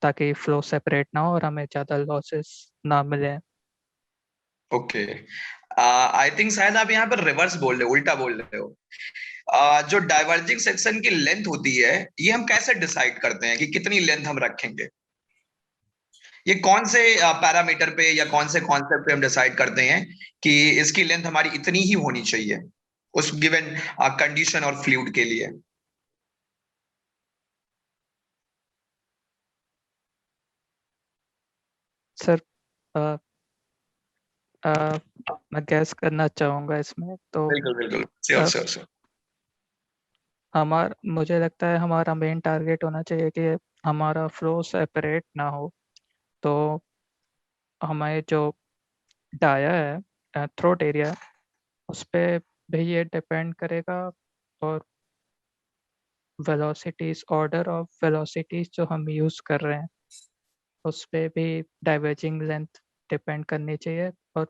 ताकि फ्लो सेपरेट ना हो और हमें ज़्यादा लॉसेस ना मिले। ओके, आई थिंक शायद आप यहाँ पर रिवर्स बोल रहे हो, उल्टा बोल रहे हो। जो डाइवर्जिंग सेक्शन की लेंथ होती है, ये हम कैसे डिसाइड करते हैं कि कितनी लेंथ हम रखेंगे? ये कौन से पैरामीटर पे या कौन से कॉन्सेप्ट पे हम डिसाइड करते हैं कि इसकी लेंथ हमारी इतनी ही होनी चाहिए उस गिवन कंडीशन और फ्लूइड के लिए? सर मैं गैस करना चाहूँगा इसमें, तो बिल्कुल बिल्कुल, श्योर श्योर श्योर। मुझे लगता है हमारा मेन टारगेट होना चाहिए कि हमारा फ्लो सेपरेट ना हो। तो हमें जो डाया है, थ्रोट एरिया, उस पे भी ये डिपेंड करेगा, और वेलोसिटीज, ऑर्डर ऑफ वेलोसिटीज जो हम यूज़ कर रहे हैं उस पे भी डाइवर्जिंग लेंथ डिपेंड करनी चाहिए, और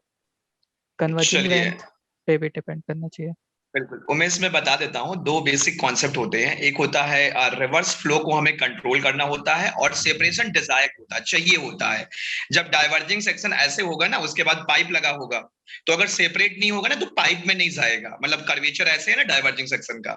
कन्वर्जिंग चलिए, लेंथ पे भी डिपेंड करना चाहिए। बिल्कुल उमेश, मैं बता देता हूँ, दो बेसिक कॉन्सेप्ट होते हैं। एक होता है रिवर्स फ्लो को हमें कंट्रोल करना होता है, और सेपरेशन डिजायर होता है, चाहिए होता है। जब डाइवर्जिंग सेक्शन ऐसे होगा ना, उसके बाद पाइप लगा होगा, तो अगर सेपरेट नहीं होगा ना तो पाइप में नहीं जाएगा। मतलब कर्वेचर ऐसे है ना डाइवर्जिंग सेक्शन का,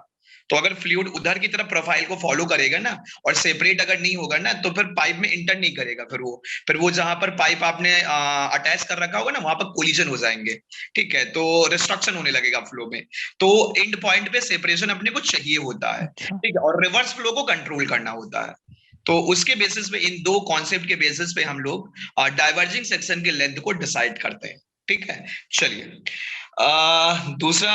तो अगर फ्लूइड उधर की तरफ प्रोफाइल को फॉलो करेगा ना और सेपरेट अगर नहीं होगा ना, तो फिर पाइप में इंटर नहीं करेगा, फिर वो जहां पर पाइप आपने अटैच कर रखा होगा ना, वहां पर कोलिजन हो जाएंगे, ठीक है, तो रिस्ट्रक्शन होने लगेगा फ्लो में। तो एंड पॉइंट पे सेपरेशन अपने को चाहिए होता है, अच्छा ठीक है, और रिवर्स फ्लो को कंट्रोल करना होता है। तो उसके बेसिस पे, इन दो कॉन्सेप्ट के बेसिस पे हम लोग डाइवर्जिंग सेक्शन के लेंथ को डिसाइड करते हैं, ठीक है। चलिए, दूसरा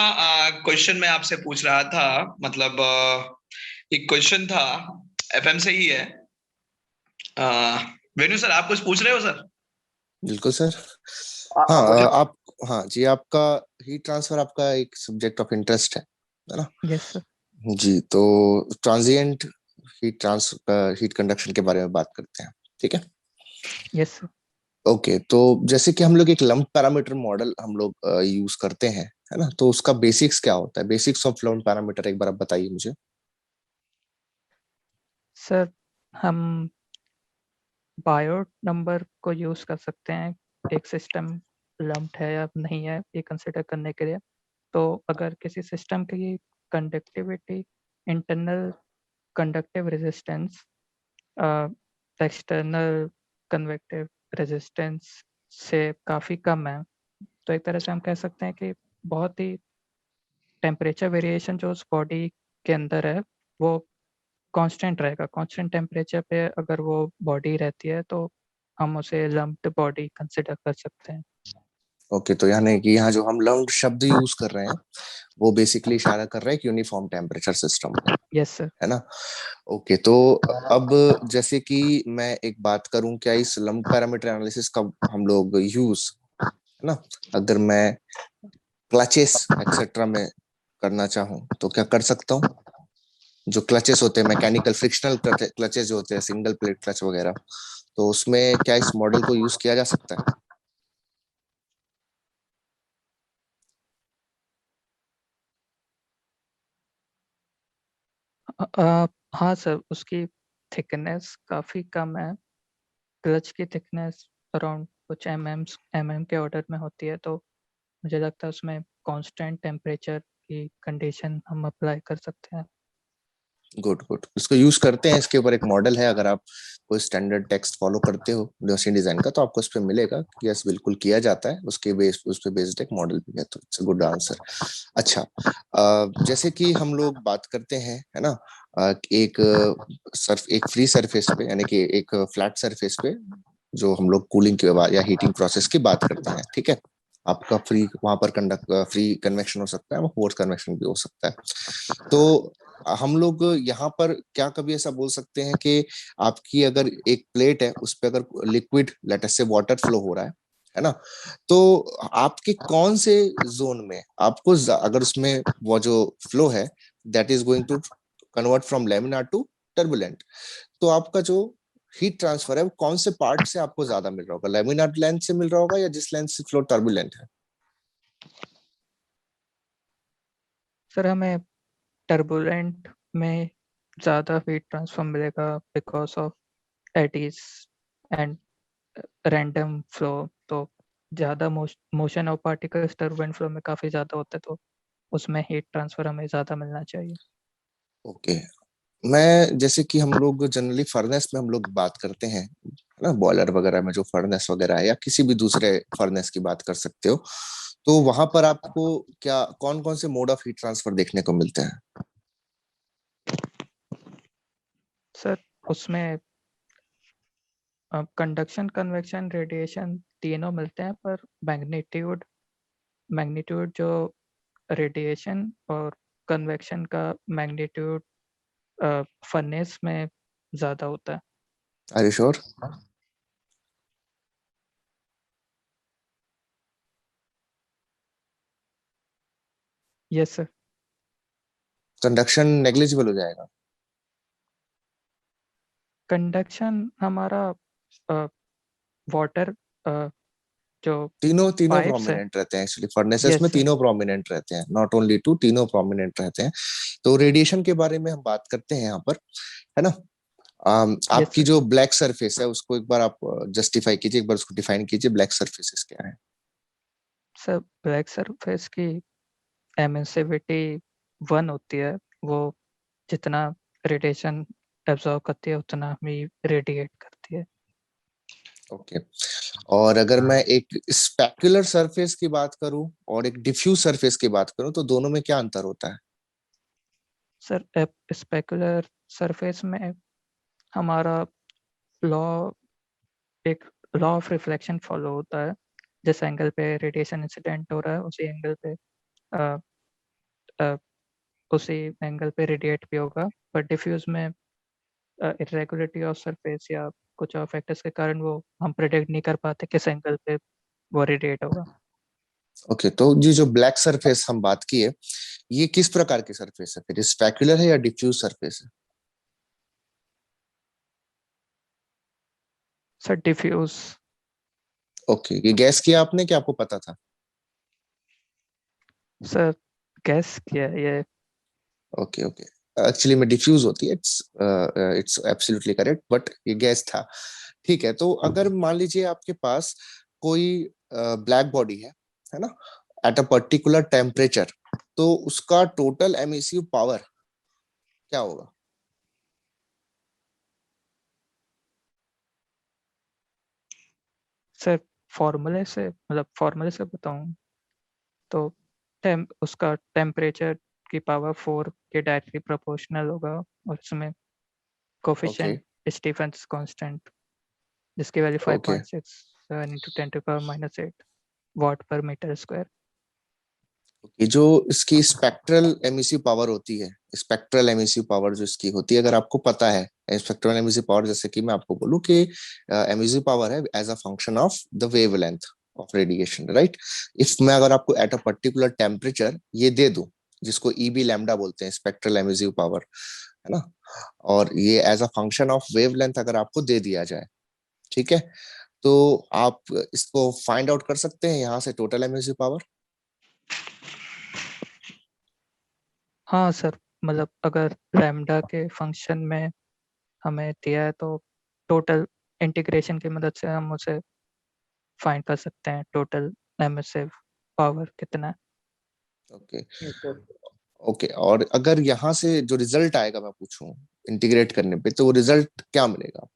क्वेश्चन मैं आपसे पूछ रहा था, मतलब एक क्वेश्चन था, एफएम से ही है। वेन्यू सर, आप कुछ पूछ रहे हो सर? बिल्कुल सर। हाँ मुझे आप, हाँ जी, आपका हीट ट्रांसफर आपका एक सब्जेक्ट ऑफ इंटरेस्ट है ना? Yes sir. जी, तो ट्रांजिएंट हीट कंडक्शन के बारे में बात करते हैं, ठीक है। Yes sir. ओके, तो जैसे कि हम लोग एक लंप पैरामीटर मॉडल हम लोग यूज करते हैं, है ना? तो उसका बेसिक्स क्या होता है, बेसिक्स ऑफ लंप पैरामीटर एक बार आप बताइए मुझे। सर हम बायोट नंबर को यूज कर सकते हैं एक सिस्टम लम्प्ड है या नहीं है ये कंसिडर करने के लिए। तो अगर किसी सिस्टम की conductivity, internal conductive resistance, external convective resistance से काफ़ी कम है, तो एक तरह से हम कह सकते हैं कि बहुत ही टेम्परेचर वेरिएशन जो उस बॉडी के अंदर है वो कांस्टेंट रहेगा। कांस्टेंट टेम्परेचर पे अगर वो बॉडी रहती है तो हम उसे लम्प्ड बॉडी कंसिडर कर सकते हैं। ओके, तो यानी कि यहाँ जो हम लंप्ड शब्द यूज कर रहे हैं वो बेसिकली इशारा कर रहे हैं कि यूनिफॉर्म टेम्परेचर सिस्टम को, यस सर। है ना? ओके, तो अब जैसे कि मैं एक बात करूं, क्या इस लंप पैरामीटर एनालिसिस का हम लोग यूज, है ना, अगर मैं क्लचेस एक्सेट्रा में करना चाहूं तो क्या कर सकता हूं? जो क्लचेस होते हैं, मैकेनिकल फ्रिक्शनल क्लचेस जो होते हैं, सिंगल प्लेट क्लच वगैरह, तो उसमें क्या इस मॉडल को यूज किया जा सकता है? हाँ सर, उसकी थिकनेस काफ़ी कम है। क्लच की थिकनेस अराउंड कुछ एमएम के ऑर्डर में होती है, तो मुझे लगता है उसमें कांस्टेंट टेम्परेचर की कंडीशन हम अप्लाई कर सकते हैं। गुड गुड, इसको यूज करते हैं। इसके ऊपर एक मॉडल है, अगर आप कोई स्टैंडर्ड टेक्स्ट फॉलो करते हो मशीन डिजाइन का तो आपको उस पर मिलेगा कि यस बिल्कुल किया जाता है। उसके बेस उस पे बेस्ड एक मॉडल भी है, तो इट्स अ गुड आंसर। अच्छा, जैसे कि हम लोग बात करते हैं, है ना, एक एक फ्री सरफेस पे, यानी कि एक फ्लैट सरफेस पे जो हम लोग कूलिंग के बाद या हीटिंग प्रोसेस की बात करते हैं, ठीक है। आपका फ्री वहां पर फ्री कन्वेक्शन हो सकता है, वो फोर्स कन्वेक्शन भी हो सकता है। तो हम लोग यहाँ पर क्या कभी ऐसा बोल सकते हैं कि आपकी अगर एक प्लेट है, उस पर अगर liquid let's say water flow हो रहा है ना, तो आपके कौन से जोन में आपको अगर उसमें वो जो फ्लो है that is going to convert from laminar to turbulent, तो आपका जो हीट ट्रांसफर है वो कौन से पार्ट से आपको ज्यादा मिल रहा होगा, लेमिनार लेंथ से मिल रहा होगा या जिस लेंथ से फ्लो टर्बुलेंट है? सर हमें टर्बुलेंट में ज़्यादा हीट ट्रांसफर मिलेगा because of eddies and random flow. तो ज़्यादा motion of particles turbulent flow में काफ़ी ज़्यादा होता है, तो उसमें हीट ट्रांसफर हमें ज़्यादा मिलना चाहिए। ओके, मैं जैसे कि हम लोग जनरली फर्नेस में हम लोग बात करते हैं, है ना, बॉयलर वगैरह में जो फर्नेस वगैरह है या किसी भी दूसरे फर्नेस की बात कर सकते हो, तो वहां पर आपको क्या कौन कौन से मोड ऑफ हीट ट्रांसफर देखने को मिलते हैं? सर उसमें कंडक्शन, कन्वेक्शन, रेडिएशन तीनों मिलते हैं, पर मैग्नीट्यूड मैग्नीट्यूड जो रेडिएशन और कन्वेक्शन का मैग्नीट्यूड फर्नेस में ज़्यादा होता है। Are you sure? Yes sir. Conduction negligible हो जाएगा? कंडक्शन हमारा वाटर जो तीनों तीनों पाइप्स है। प्रोमिनेंट रहते हैं एक्चुअली, फर्नेसेस में यस सर। तीनों प्रोमिनेंट रहते हैं, नॉट ओनली टू, तीनों प्रोमिनेंट रहते हैं। तो रेडिएशन के बारे में हम बात करते हैं यहाँ पर, है ना। यस आपकी सर। जो ब्लैक सरफेस है उसको एक बार आप जस्टिफाई कीजिए, एक बार उसको डिफाइन कीजिए, ब्लैक सरफेसेस क्या है? सर ब्लैक सरफेस की एमिसिविटी 1 होती है। वो जितना रेडिएशन एब्जॉर्ब करती है उतना ही रेडिएट करती है। ओके। और अगर मैं एक स्पेक्युलर सरफेस की बात करूं और एक डिफ्यूज सरफेस की बात करूं तो दोनों में क्या अंतर होता है? सर स्पेकुलर सरफेस में हमारा लॉ एक लॉ ऑफ रिफ्लेक्शन फॉलो होता है। जिस एंगल पे रेडिएशन इंसिडेंट हो रहा है उसी एंगल पे अ, अ, उसी एंगल पे रेडिएट भी होगा। बट डिफ्यूज में इरेगुलरिटी ऑफ सरफेस या कुछ और फैक्टर्स के कारण वो हम प्रेडिक्ट नहीं कर पाते किस एंगल पे वो रेडिएट होगा। ओके, तो ये जो ब्लैक सरफेस हम बात की है, ये किस प्रकार की सरफेस है फिर, स्पेक्युलर है या डिफ्यूज सरफेस है? Sir diffuse. ओके, ये गैस किया आपने कि आपको पता था? सर गैस किया ये। ओके ओके, एक्चुअली में डिफ्यूज होती है, इट्स एब्सोल्युटली करेक्ट, बट ये गैस था। ठीक है, तो अगर मान लीजिए आपके पास कोई ब्लैक बॉडी है ना, एट अ पर्टिकुलर टेम्परेचर, तो उसका टोटल एमिसिव पावर क्या होगा? सर फॉर्मूले से बताऊं तो उसका टेम्परेचर की पावर 4 के डायरेक्टली प्रोपोर्शनल होगा। और उसमें ओके कोफिशिएंट स्टीफेंस कांस्टेंट जिसकी वैल्यू ओके 5.67 इंटू 10⁻⁸ वाट पर मीटर स्क्वायर। ये जो इसकी स्पेक्ट्रल एमिसिव पावर होती है, स्पेक्ट्रल एमिसिव पावर जो इसकी होती है, अगर आपको पता है स्पेक्ट्रल एमिसिव पावर, जैसे कि मैं आपको बोलूं कि एमिसिव पावर है as a function of the wavelength of radiation, right? If मैं अगर आपको एट अ पर्टिकुलर टेम्परेचर ये दे दूं, जिसको ईबी लैम्डा बोलते हैं, स्पेक्ट्रल एमिसिव पावर, है ना, और ये as a function of wavelength अगर आपको दे दिया जाए, ठीक है, तो आप इसको फाइंड आउट कर सकते हैं यहाँ से टोटल एमिसिव पावर। हाँ सर, अगर लैम्डा के फंक्शन में हमें दिया है तो टोटल इंटीग्रेशन की मदद से हम उसे फाइंड कर सकते हैं टोटल एमिसिव पावर कितना है। ओके ओके, और अगर यहाँ से जो रिजल्ट आएगा मैं पूछूं इंटीग्रेट करने पे, तो वो रिजल्ट क्या मिलेगा?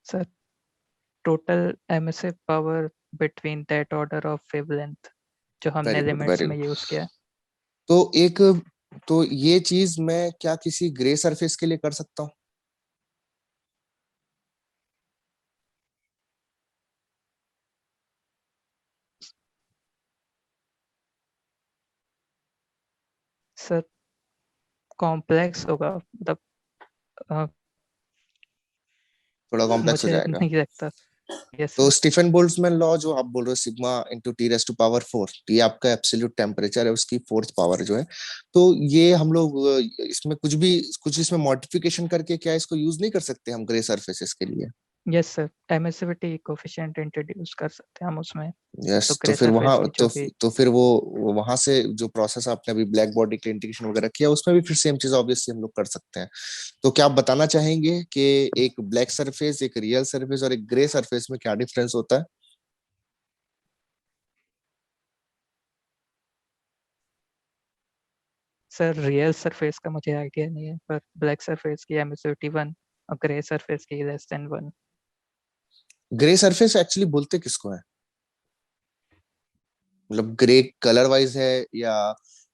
Sir total emissive power between that order of wavelength जो हमने वेरी गुड लिमिट्स वेरी में गुड। यूज किया है। तो एक, तो ये चीज मैं क्या किसी ग्रे सरफेस के लिए कर सकता हूँ? सर कॉम्प्लेक्स होगा, अ, थोड़ा कॉम्प्लेक्स हो मुझे जाएगा। नहीं लगता। यस तो सर। स्टीफन बोल्ट्जमैन लॉ जो आप बोल रहे हो, sigma into T raise to power 4, ये आपका एब्सोल्यूट टेम्परेचर है, उसकी फोर्थ पावर जो है, तो ये हम लोग इसमें कुछ इसमें मॉडिफिकेशन करके क्या इसको यूज नहीं कर सकते हम ग्रे सरफेसेस के लिए? Yes sir, emissivity coefficient introduce कर सकते हैं हम उसमें। यस, तो तो ग्रे फिर वहां सरफेस की जो भी। तो फिर वो वहां से जो प्रोसेस आपने अभी ब्लैक बॉडी के इंटीग्रेशन वगैरह किया, उसमें भी फिर सेम चीज ऑब्वियसली हम लोग कर सकते हैं। तो क्या आप बताना चाहेंगे कि एक ब्लैक सरफेस, एक रियल सरफेस और एक ग्रे सरफेस में क्या डिफरेंस होता है? सर रियल सरफेस का मुझे आइडिया नहीं है, पर ब्लैक सरफेस की एमिसिविटी 1 और ग्रे सरफेस की <1। ग्रे सरफेस एक्चुअली बोलते किसको है? मतलब ग्रे कलर वाइज है, या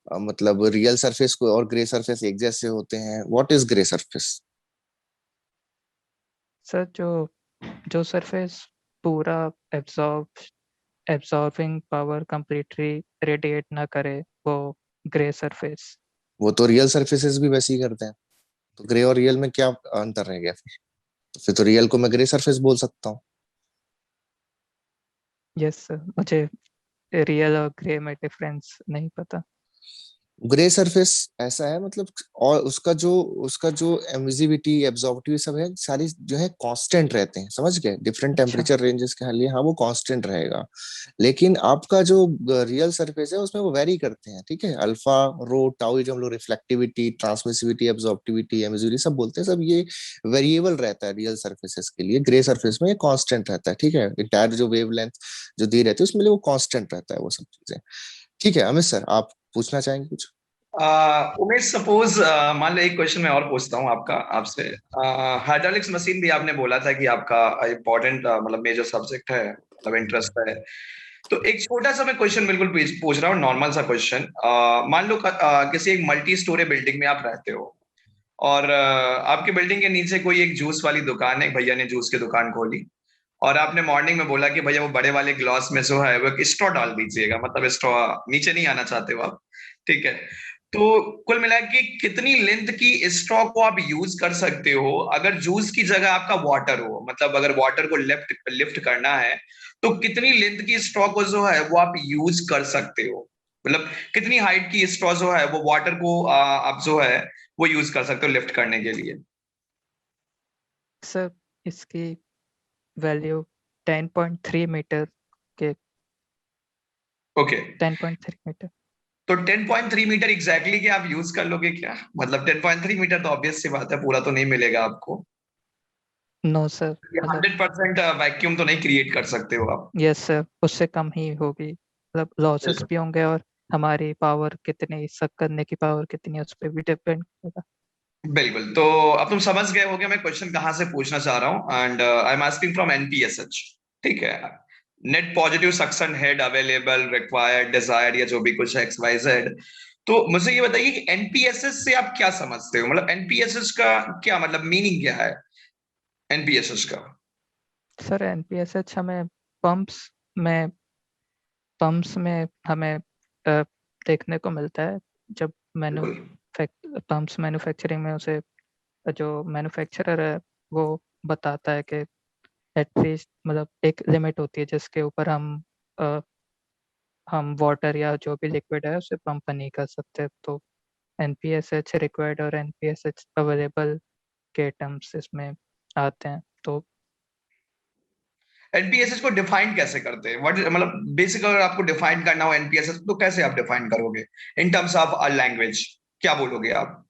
मतलब रियल सरफेस को और ग्रे सरफेस एक जैसे होते हैं? What is grey surface? Sir जो सरफेस पूरा absorb absorbing power completely radiate ना करे वो ग्रे सरफेस। वो तो रियल सरफेसेस भी वैसे ही करते हैं, तो ग्रे और रियल में क्या अंतर रह गया फिर? तो फिर तो रियल को मैं ग्रे सरफेस बोल सकता हूँ। यस सर, मुझे रियल और ग्रे में डिफरेंस नहीं पता। ग्रे सरफेस ऐसा है मतलब, और उसका जो एमिसिविटी एब्जॉर्बिटी सब है, सारी जो है कांस्टेंट रहते हैं, समझ गए, डिफरेंट अच्छा। टेम्परेचर रेंजेस के लिए, हाँ वो कांस्टेंट रहेगा। लेकिन आपका जो रियल सरफेस है उसमें वो वेरी करते हैं, ठीक है, अल्फा रो टाउ, ये जो हम लोग रिफ्लेक्टिविटी, ट्रांसमिसिविटी, एब्जॉर्बिटिविटी, एमिसिविटी सब बोलते हैं, सब ये वेरिएबल रहता है रियल सरफेसेस के लिए। ग्रे सरफेस में ये कांस्टेंट रहता है, ठीक है, इंटायर जो वेवलेंथ जो दी रहती है उसमें वो कांस्टेंट रहता है वो सब चीजें। ठीक है अमित सर, आप पूछना चाहेंगे कुछ? उमेश, सपोज मान लो एक क्वेश्चन मैं और पूछता हूँ आपका आपसे। हाइड्रोलिक्स मशीन भी आपने बोला था कि आपका इम्पोर्टेंट मतलब मेजर सब्जेक्ट है, मतलब इंटरेस्ट है। तो एक छोटा सा मैं क्वेश्चन बिल्कुल पूछ रहा हूँ, नॉर्मल सा क्वेश्चन। मान लो किसी एक मल्टी स्टोरी बिल्डिंग में आप रहते हो, और आपके बिल्डिंग के नीचे कोई एक जूस वाली दुकान है, एक भैया ने जूस की दुकान खोली, और आपने मॉर्निंग में बोला कि भैया वो बड़े वाले ग्लास में जो है वो एक स्ट्रॉ डाल दीजिएगा, मतलब स्ट्रॉ नीचे नहीं आना चाहते हो आप, ठीक है। तो कुल मिला के कितनी लेंथ की स्ट्रॉ को आप यूज कर सकते हो अगर जूस की जगह आपका वाटर हो, मतलब अगर वाटर को लिफ्ट लिफ्ट करना है, तो कितनी लेंथ की स्ट्रॉ को जो है वो आप यूज कर सकते हो? मतलब कितनी हाइट की स्ट्रॉ जो है वो वाटर को आप जो है वो यूज कर सकते हो लिफ्ट करने के लिए? सर इसकी वैल्यू 10.3 मीटर के ओके। 10.3 मीटर। तो 10.3 मीटर एग्जैक्टली क्या आप यूज कर लोगे क्या? मतलब 10.3 मीटर तो ऑब्वियस सी बात है, पूरा तो नहीं मिलेगा आपको। नो सर, मतलब 100% वैक्यूम तो नहीं क्रिएट कर सकते हो आप। यस सर, उससे कम ही होगी, मतलब लॉसेस भी होंगे, और हमारी पावर कितनी, सक करने की पावर कितनी है उस पर भी डिपेंड करेगा। बिल्कुल। तो अब तुम समझ गए होगे मैं क्वेश्चन कहाँ से पूछना चाह रहा हूँ, and I am asking from NPSH. ठीक है, net positive suction head available required desired, या जो भी कुछ है एक्स वाई जेड। तो मुझे ये बताइए कि एनपीएसएस से आप क्या समझते हो, मतलब एनपीएसएस का क्या मतलब मीनिंग क्या है एनपीएसएस का? सर एनपीएसएच हमें पंप्स में पंप्स में हमें देखने को मिलता है, जब बिल्कुल। पंप्स मैन्युफैक्चरिंग में उसे जो मैन्युफैक्चरर है वो बताता है कि एटलीस्ट, मतलब एक लिमिट होती है जिसके ऊपर हम वाटर या जो भी लिक्विड है उसे पंप नहीं कर सकते। तो एनपीएसएच रिक्वायर्ड और एनपीएसएच अवेलेबल के टर्म्स इसमें आते हैं। तो एनपीएसएस को डिफाइन कैसे करते हैं? व्हाट मतलब बेसिक, अगर आपको डिफाइन करना हो एनपीएसएस तो कैसे आप डिफाइन करोगे इन टर्म्स ऑफ अ लैंग्वेज? क्या बोलोगे आप?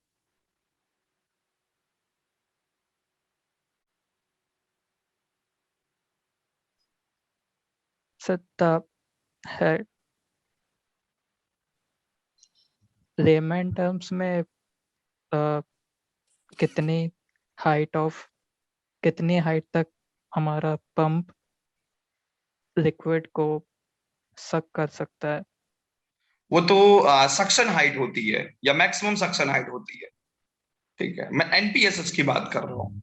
सत्ता है लेमन टर्म्स में, अ, कितनी कितनी हाइट तक हमारा पंप लिक्विड को सक कर सकता है। वो तो सक्शन हाइट होती है या मैक्सिमम सक्शन हाइट होती है, ठीक है। मैं एनपीएसएस की बात कर रहा हूँ।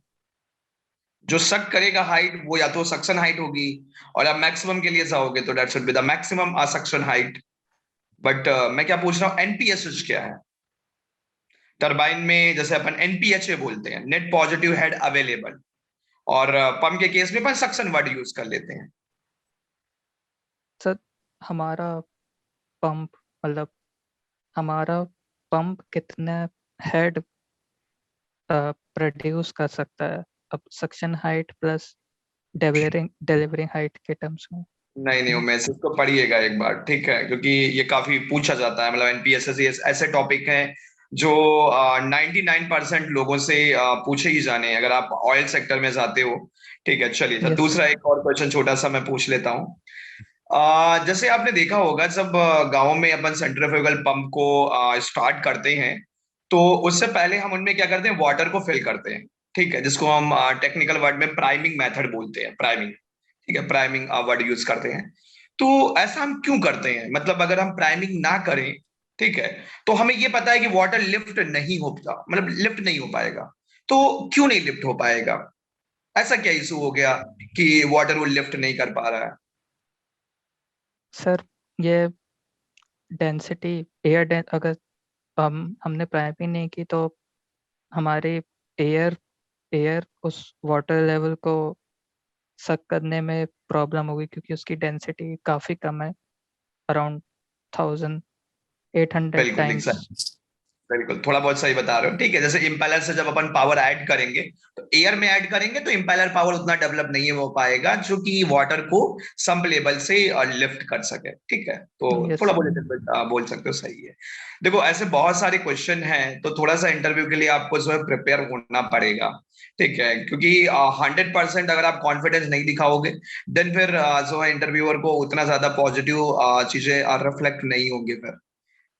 जो सक करेगा हाइट वो या तो सक्शन हाइट होगी, और आप मैक्सिमम के लिए जाओगे तो that should be the maximum suction height. But मैं क्या पूछ रहा हूँ, एनपीएसएच क्या है? टरबाइन में जैसे अपन एनपीएचए बोलते हैं, नेट पॉजिटिव हेड अवेलेबल, और पंप के केस में अपन सक्शन वर्ड यूज कर लेते हैं। सर हमारा पंप मतलब हमारा पंप कितना हेड प्रोड्यूस कर सकता है, अब suction height plus delivering height के टर्म्स में। नहीं नहीं, उमेश इसको पढ़िएगा एक बार, ठीक है, क्योंकि ये काफी पूछा जाता है। मतलब एनपीएसएस ऐसे टॉपिक हैं जो 99% लोगों से पूछे ही जाने हैं, अगर आप ऑयल सेक्टर में जाते हो। ठीक है, चलिए तो यस सर। दूसरा एक और क्वेश्चन छोटा सा मैं पूछ लेता हूँ। जैसे आपने देखा होगा जब गांवों में अपन सेंट्रीफ्यूगल पंप को स्टार्ट करते हैं, तो उससे पहले हम उनमें क्या करते हैं, वाटर को फिल करते हैं, ठीक है, जिसको हम टेक्निकल वर्ड में प्राइमिंग मेथड बोलते हैं, प्राइमिंग। ठीक है, प्राइमिंग वर्ड यूज करते हैं। तो ऐसा हम क्यों करते हैं? मतलब अगर हम प्राइमिंग ना करें, ठीक है, तो हमें ये पता है कि वाटर लिफ्ट नहीं होता, मतलब लिफ्ट नहीं हो पाएगा। तो क्यों नहीं लिफ्ट हो पाएगा? ऐसा क्या इशू हो गया कि वाटर वो लिफ्ट नहीं कर पा रहा है? सर ये डेंसिटी, अगर हमने प्राइमिंग नहीं की तो हमारे एयर एयर उस वाटर लेवल को सक करने में प्रॉब्लम होगी, क्योंकि उसकी डेंसिटी काफ़ी कम है, अराउंड 1000 800 बिल्कुल टाइम्स। बिल्कुल, थोड़ा बहुत सही बता रहे हो। ठीक है, जैसे इम्पेलर से जब अपन पावर ऐड करेंगे तो एयर में ऐड करेंगे तो इम्पेलर पावर उतना डेवलप नहीं हो पाएगा जो कि वाटर को सम लेवल से लिफ्ट कर सके। ठीक है, तो यस थोड़ा सर। बहुत बोल सकते हो, सही है। देखो, ऐसे बहुत सारे क्वेश्चन हैं, तो थोड़ा सा इंटरव्यू के लिए आपको जो है प्रिपेयर होना पड़ेगा। ठीक है, क्योंकि 100% अगर आप कॉन्फिडेंस नहीं दिखाओगे देन फिर जो है इंटरव्यूअर को उतना ज्यादा पॉजिटिव चीजें रिफ्लेक्ट नहीं होंगी फिर।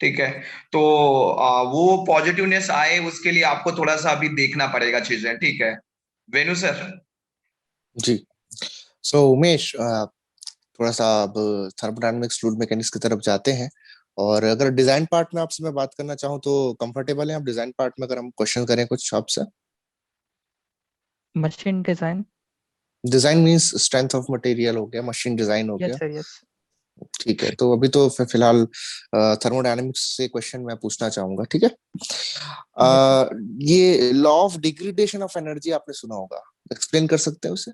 ठीक है, तो वो पॉजिटिवनेस आए उसके लिए आपको थोड़ा सा अभी देखना पड़ेगा चीजें। ठीक है वेनु सर। जी। सो उमेश, थोड़ा सा अब थर्मोडायनामिक्स फ्लूइड मैकेनिक्स की तरफ जाते हैं। और अगर डिजाइन पार्ट में आपसे मैं बात करना चाहूँ तो कंफर्टेबल है आप डिजाइन पार्ट में, अगर हम क्वेश्चन करें कुछ आपसे? Machine design. Design means strength of material हो गया, मशीन डिजाइन हो यस गया। Sir, yes. ठीक है, तो अभी तो फिलहाल थर्मोडायनामिक्स से क्वेश्चन मैं पूछना चाहूंगा, ठीक है? Yes sir. ये law of degradation of energy आपने सुना होगा, एक्सप्लेन कर सकते हैं उसे?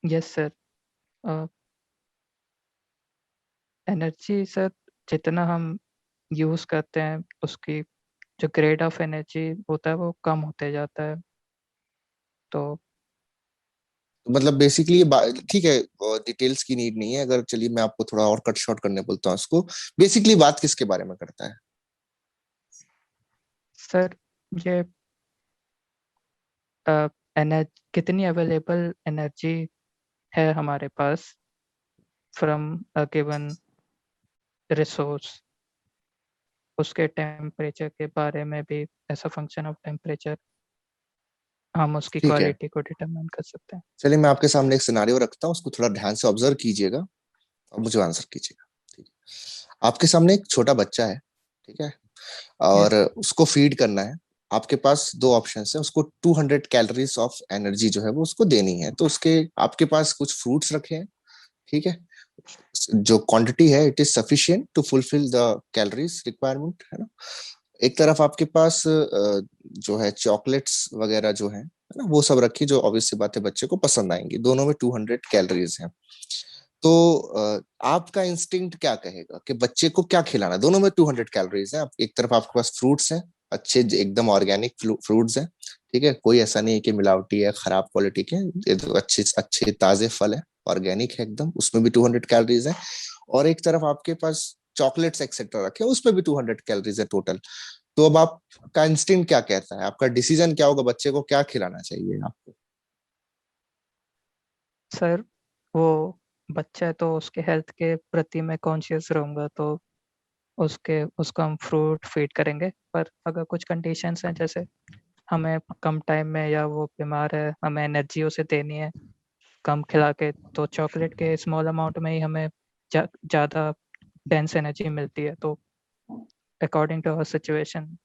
Yes sir. एनर्जी सर, जितना हम यूज करते हैं उसकी जो ग्रेड ऑफ एनर्जी होता है वो कम होते जाता है। तो तो मतलब बेसिकली ठीक है, डिटेल्स की नीड नहीं है, अगर चलिए मैं आपको थोड़ा और कट शॉर्ट करने बोलता हूँ इसको। बेसिकली बात किसके बारे में करता है? सर, ये एनर्जी, कितनी अवेलेबल एनर्जी है हमारे पास फ्रॉम अ गिवन रिसोर्स, उसके टेम्परेचर के बारे में भी as a function of temperature हम उसकी ठीक है, क्वालिटी को डिटरमाइन कर सकते हैं। चलिए मैं आपके सामने एक सिनारियो रखता हूँ, उसको थोड़ा ध्यान से ऑब्जर्व कीजिएगा और मुझे आंसर कीजिएगा। ठीक है, आपके सामने एक छोटा बच्चा है, ठीक है, और यस। उसको फीड करना है। आपके पास दो ऑप्शन है, उसको 200 कैलोरीज ऑफ एनर्जी जो है वो उसको देनी है। तो उसके आपके पास कुछ फ्रूट्स रखे हैं, ठीक है, जो क्वांटिटी है it is sufficient to fulfil the calories requirement, है ना? एक तरफ आपके पास जो है चॉकलेट्स वगैरह जो है ना, वो सब रखी, जो ऑब्वियस सी बात है बच्चे को पसंद आएंगी। दोनों में 200 कैलोरीज हैं। तो आपका इंस्टिंक्ट क्या कहेगा कि बच्चे को क्या खिलाना है? दोनों में 200 कैलोरीज हैं। एक तरफ आपके पास फ्रूट्स हैं, अच्छे एकदम ऑर्गेनिक फ्रूट्स हैं, ठीक है, कोई ऐसा नहीं है कि मिलावटी है, खराब क्वालिटी के, ये तो अच्छे अच्छे ताजे फल है, ऑर्गेनिक है एकदम, उसमें भी 200 कैलोरीज है। और एक तरफ आपके पास चॉकलेट्स एक्सेट्रा रखे, उसमें भी 200 कैलोरीज है टोटल। तो अब आपका इंस्टिंक्ट क्या कहता है, आपका डिसीजन क्या होगा, बच्चे को क्या खिलाना चाहिए आपको? सर, वो बच्चा है तो उसके हेल्थ के प्रति मैं कॉन्शियस रहूंगा, तो उसको हम फ्रूट फीड करेंगे। पर अगर कुछ कंडीशंस हैं, जैसे हमें कम टाइम में या वो बीमार है, हमें एनर्जी उसे देनी है कम खिला के, तो चॉकलेट के स्मॉल अमाउंट में ही हमें ज़्यादा डेंस एनर्जी मिलती है। तो according to our situation,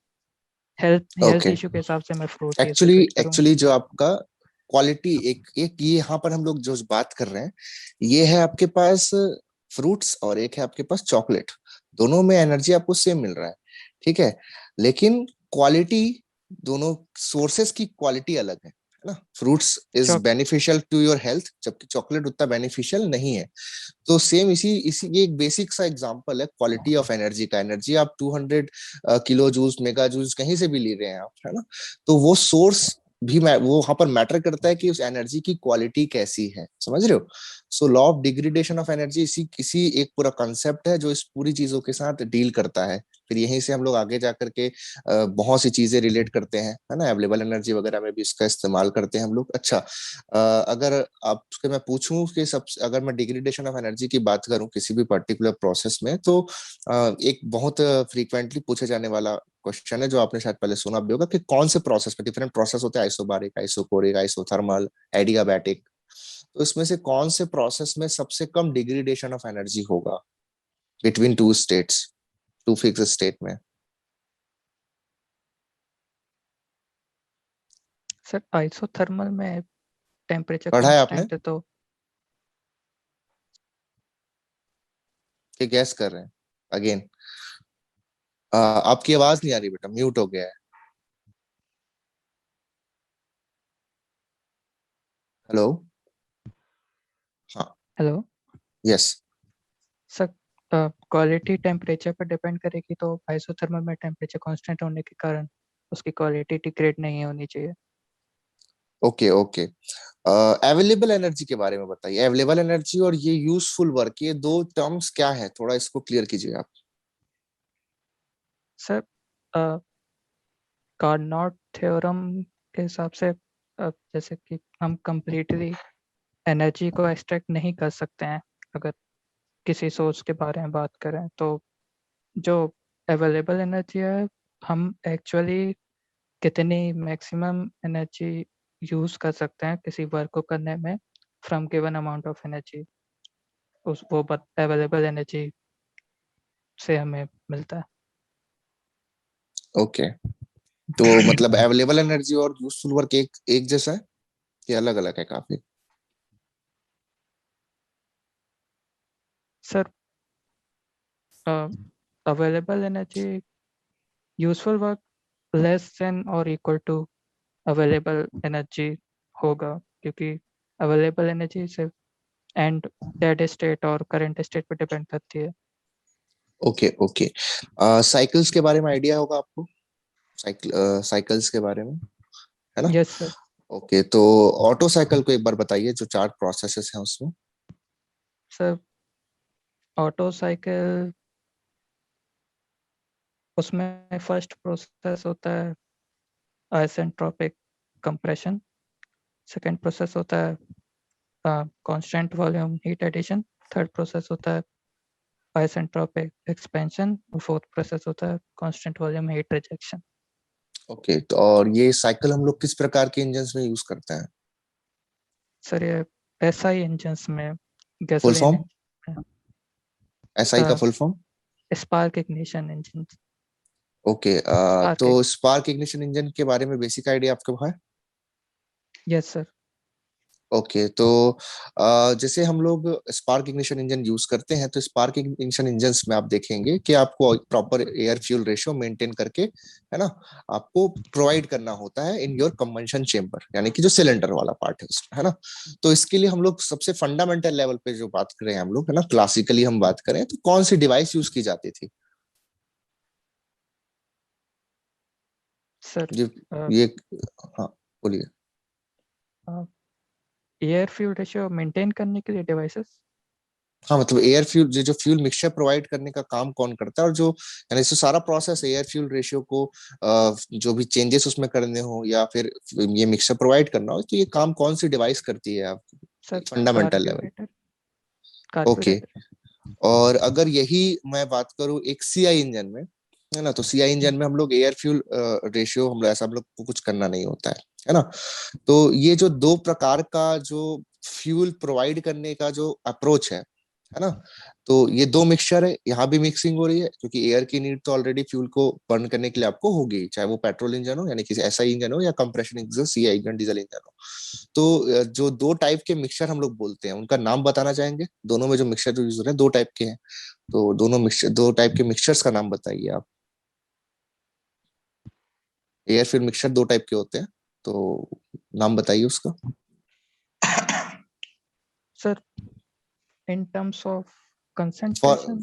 health okay, issue के हिसाब से मैं फ्रूट ही उसे एक्चुअली फीड करूंगा। एक्चुअली जो आपका क्वालिटी, एक एक ये यहाँ पर हम लोग जो बात कर रहे हैं, ये है आपके पास फ्रूट्स और एक है आपके पास चॉकलेट। दोनों में एनर्जी आपको सेम मिल रहा है, ठीक है, लेकिन क्वालिटी, दोनों सोर्सेस की क्वालिटी अलग है ना? Fruits is choc beneficial to your health, जबकि चॉकलेट उतना बेनिफिशियल नहीं है। तो सेम इसी इसी ये एक बेसिक सा एग्जांपल है क्वालिटी ऑफ एनर्जी का। एनर्जी आप 200 किलो जूस, मेगा जूस कहीं से भी ले रहे हैं आप, है ना? तो वो सोर्स भी वो वहां पर मैटर करता है कि उस एनर्जी की क्वालिटी कैसी है, समझ रहे हो? So law of degradation of energy इसी किसी एक पूरा कंसेप्ट है जो इस पूरी चीजों के साथ डील करता है। फिर यहीं से हम लोग आगे जा करके बहुत सी चीजें रिलेट करते हैं, है ना? अवेलेबल एनर्जी वगैरह में भी इसका इस्तेमाल करते हैं हम लोग। अच्छा, अगर आपसे मैं पूछूं कि सब, अगर मैं डिग्रेडेशन ऑफ एनर्जी की बात करूं किसी भी पर्टिकुलर प्रोसेस में, तो एक बहुत फ्रीक्वेंटली पूछे जाने वाला क्वेश्चन है जो आपने शायद पहले सुना भी होगा, कि कौन से प्रोसेस में, डिफरेंट प्रोसेस होते हैं, आइसोबारिक, आइसोकोरिक, आइसोथर्मल, एडियाबैटिक, तो इसमें से कौन से प्रोसेस में सबसे कम डिग्रेडेशन ऑफ एनर्जी होगा between two states, two fix state में? सर, आइसोथर्मल में टेम्परेचर पढ़ा है आपने कांस्टेंट है तो। कि गैस कर रहे हैं अगेन? आपकी आवाज नहीं आ रही बेटा, म्यूट हो गया है। हेलो? हाँ। Hello. Yes. Sir quality temperature पर डिपेंड करेगी, तो आइसोथर्मल में टेम्परेचर कांस्टेंट होने के कारण उसकी क्वालिटी डिग्रेड नहीं होनी चाहिए। Okay okay. अवेलेबल एनर्जी के बारे में बताइए। अवेलेबल एनर्जी और ये यूजफुल वर्क, ये दो टर्म्स क्या है, थोड़ा इसको क्लियर कीजिए आप। सर कार्नोट थ्योरम के हिसाब से जैसे कि हम कंप्लीटली एनर्जी को एक्सट्रैक्ट नहीं कर सकते हैं। अगर किसी सोर्स के बारे में बात करें तो जो अवेलेबल एनर्जी है, हम एक्चुअली कितनी मैक्सिमम एनर्जी यूज कर सकते हैं किसी वर्क को करने में from given amount of energy, उस वो अवेलेबल एनर्जी से हमें मिलता है। ओके, तो मतलब अवेलेबल एनर्जी और यूजफुल वर्क एक एक जैसा है कि अलग अलग है काफी? Sir available energy useful work less than और इक्वल टू अवेलेबल एनर्जी होगा, क्योंकि अवेलेबल एनर्जी सिर्फ एंड डेड स्टेट और करंट स्टेट पर डिपेंड करती है। Okay okay. साइकिल्स के बारे में आइडिया होगा आपको? साइकिल्स के बारे में, है ना? Yes sir. ओके, तो ऑटो साइकिल को एक बार बताइए, जो 4 प्रोसेसेस हैं उसमें। सर ऑटो साइकिल, उसमें फर्स्ट प्रोसेस होता है आइसेंट्रोपिक कंप्रेशन, सेकंड प्रोसेस होता है constant volume heat addition, third process होता है आइसेंट्रोपिक एक्सपेंशन और फोर्थ प्रोसेस होता है constant volume heat rejection. Okay, तो और ये साइकिल हम लोग किस प्रकार के इंजन में यूज करते हैं? सर ये एसआई इंजन्स में, full gasoline form? Engine SI का में, full form? Spark ignition engine. Okay, तो स्पार्क। स्पार्क इग्निशन इंजन के बारे में बेसिक आइडिया आपको है? Yes sir. ओके, तो जैसे हम लोग स्पार्क इग्निशन इंजन यूज करते हैं, तो स्पार्क इग्निशन इंजन्स में आप देखेंगे कि आपको proper air fuel ratio maintain करके, है ना, आपको प्रोवाइड करना होता है इन योर कंबंशन चेम्बर, यानी कि जो सिलेंडर वाला पार्ट है उसका, है ना। तो इसके लिए हम लोग सबसे फंडामेंटल लेवल पे जो बात करें हम लोग, है ना, क्लासिकली हम बात करें, तो कौन सी डिवाइस यूज की जाती थी? सर ये ये हाँ, बोलिए। एयर फ्यूल रेशियो मेंटेन करने के लिए डिवाइसेस। हाँ, मतलब एयर फ्यूल, जो फ्यूल मिक्सचर प्रोवाइड करने का काम कौन करता है, और जो यानी इससे सारा प्रोसेस एयर फ्यूल रेशियो को जो भी चेंजेस उसमें करने हो या फिर ये मिक्सचर प्रोवाइड करना हो, तो ये काम कौन सी डिवाइस करती है आप, sir fundamental level? Carburettor. Okay, carburettor. और अगर यही मैं बात करूं एक सीआई इंजन में, है ना, तो सीआई इंजन में हम लोग एयर फ्यूल रेशियो, हम लोग को कुछ करना नहीं होता है ना। तो ये जो दो प्रकार का जो फ्यूल प्रोवाइड करने का जो अप्रोच है ना, तो ये दो मिक्सचर है, यहाँ भी मिक्सिंग हो रही है, क्योंकि एयर की नीड तो ऑलरेडी फ्यूल को बर्न करने के लिए आपको होगी, चाहे वो पेट्रोल इंजन हो यानी कि एसआई इंजन हो या compression engine, CI engine, diesel engine हो। तो जो दो टाइप के मिक्सचर हम लोग बोलते हैं, उनका नाम बताना चाहेंगे? दोनों में जो मिक्सचर जो यूज हो रहे हैं, दो टाइप के हैं, तो दोनों मिक्सचर, दो टाइप के मिक्सचर्स का नाम बताइए आप। एयर फ्यूल मिक्सचर दो टाइप के होते हैं, तो नाम बताइए उसका। Sir in terms of for concentration.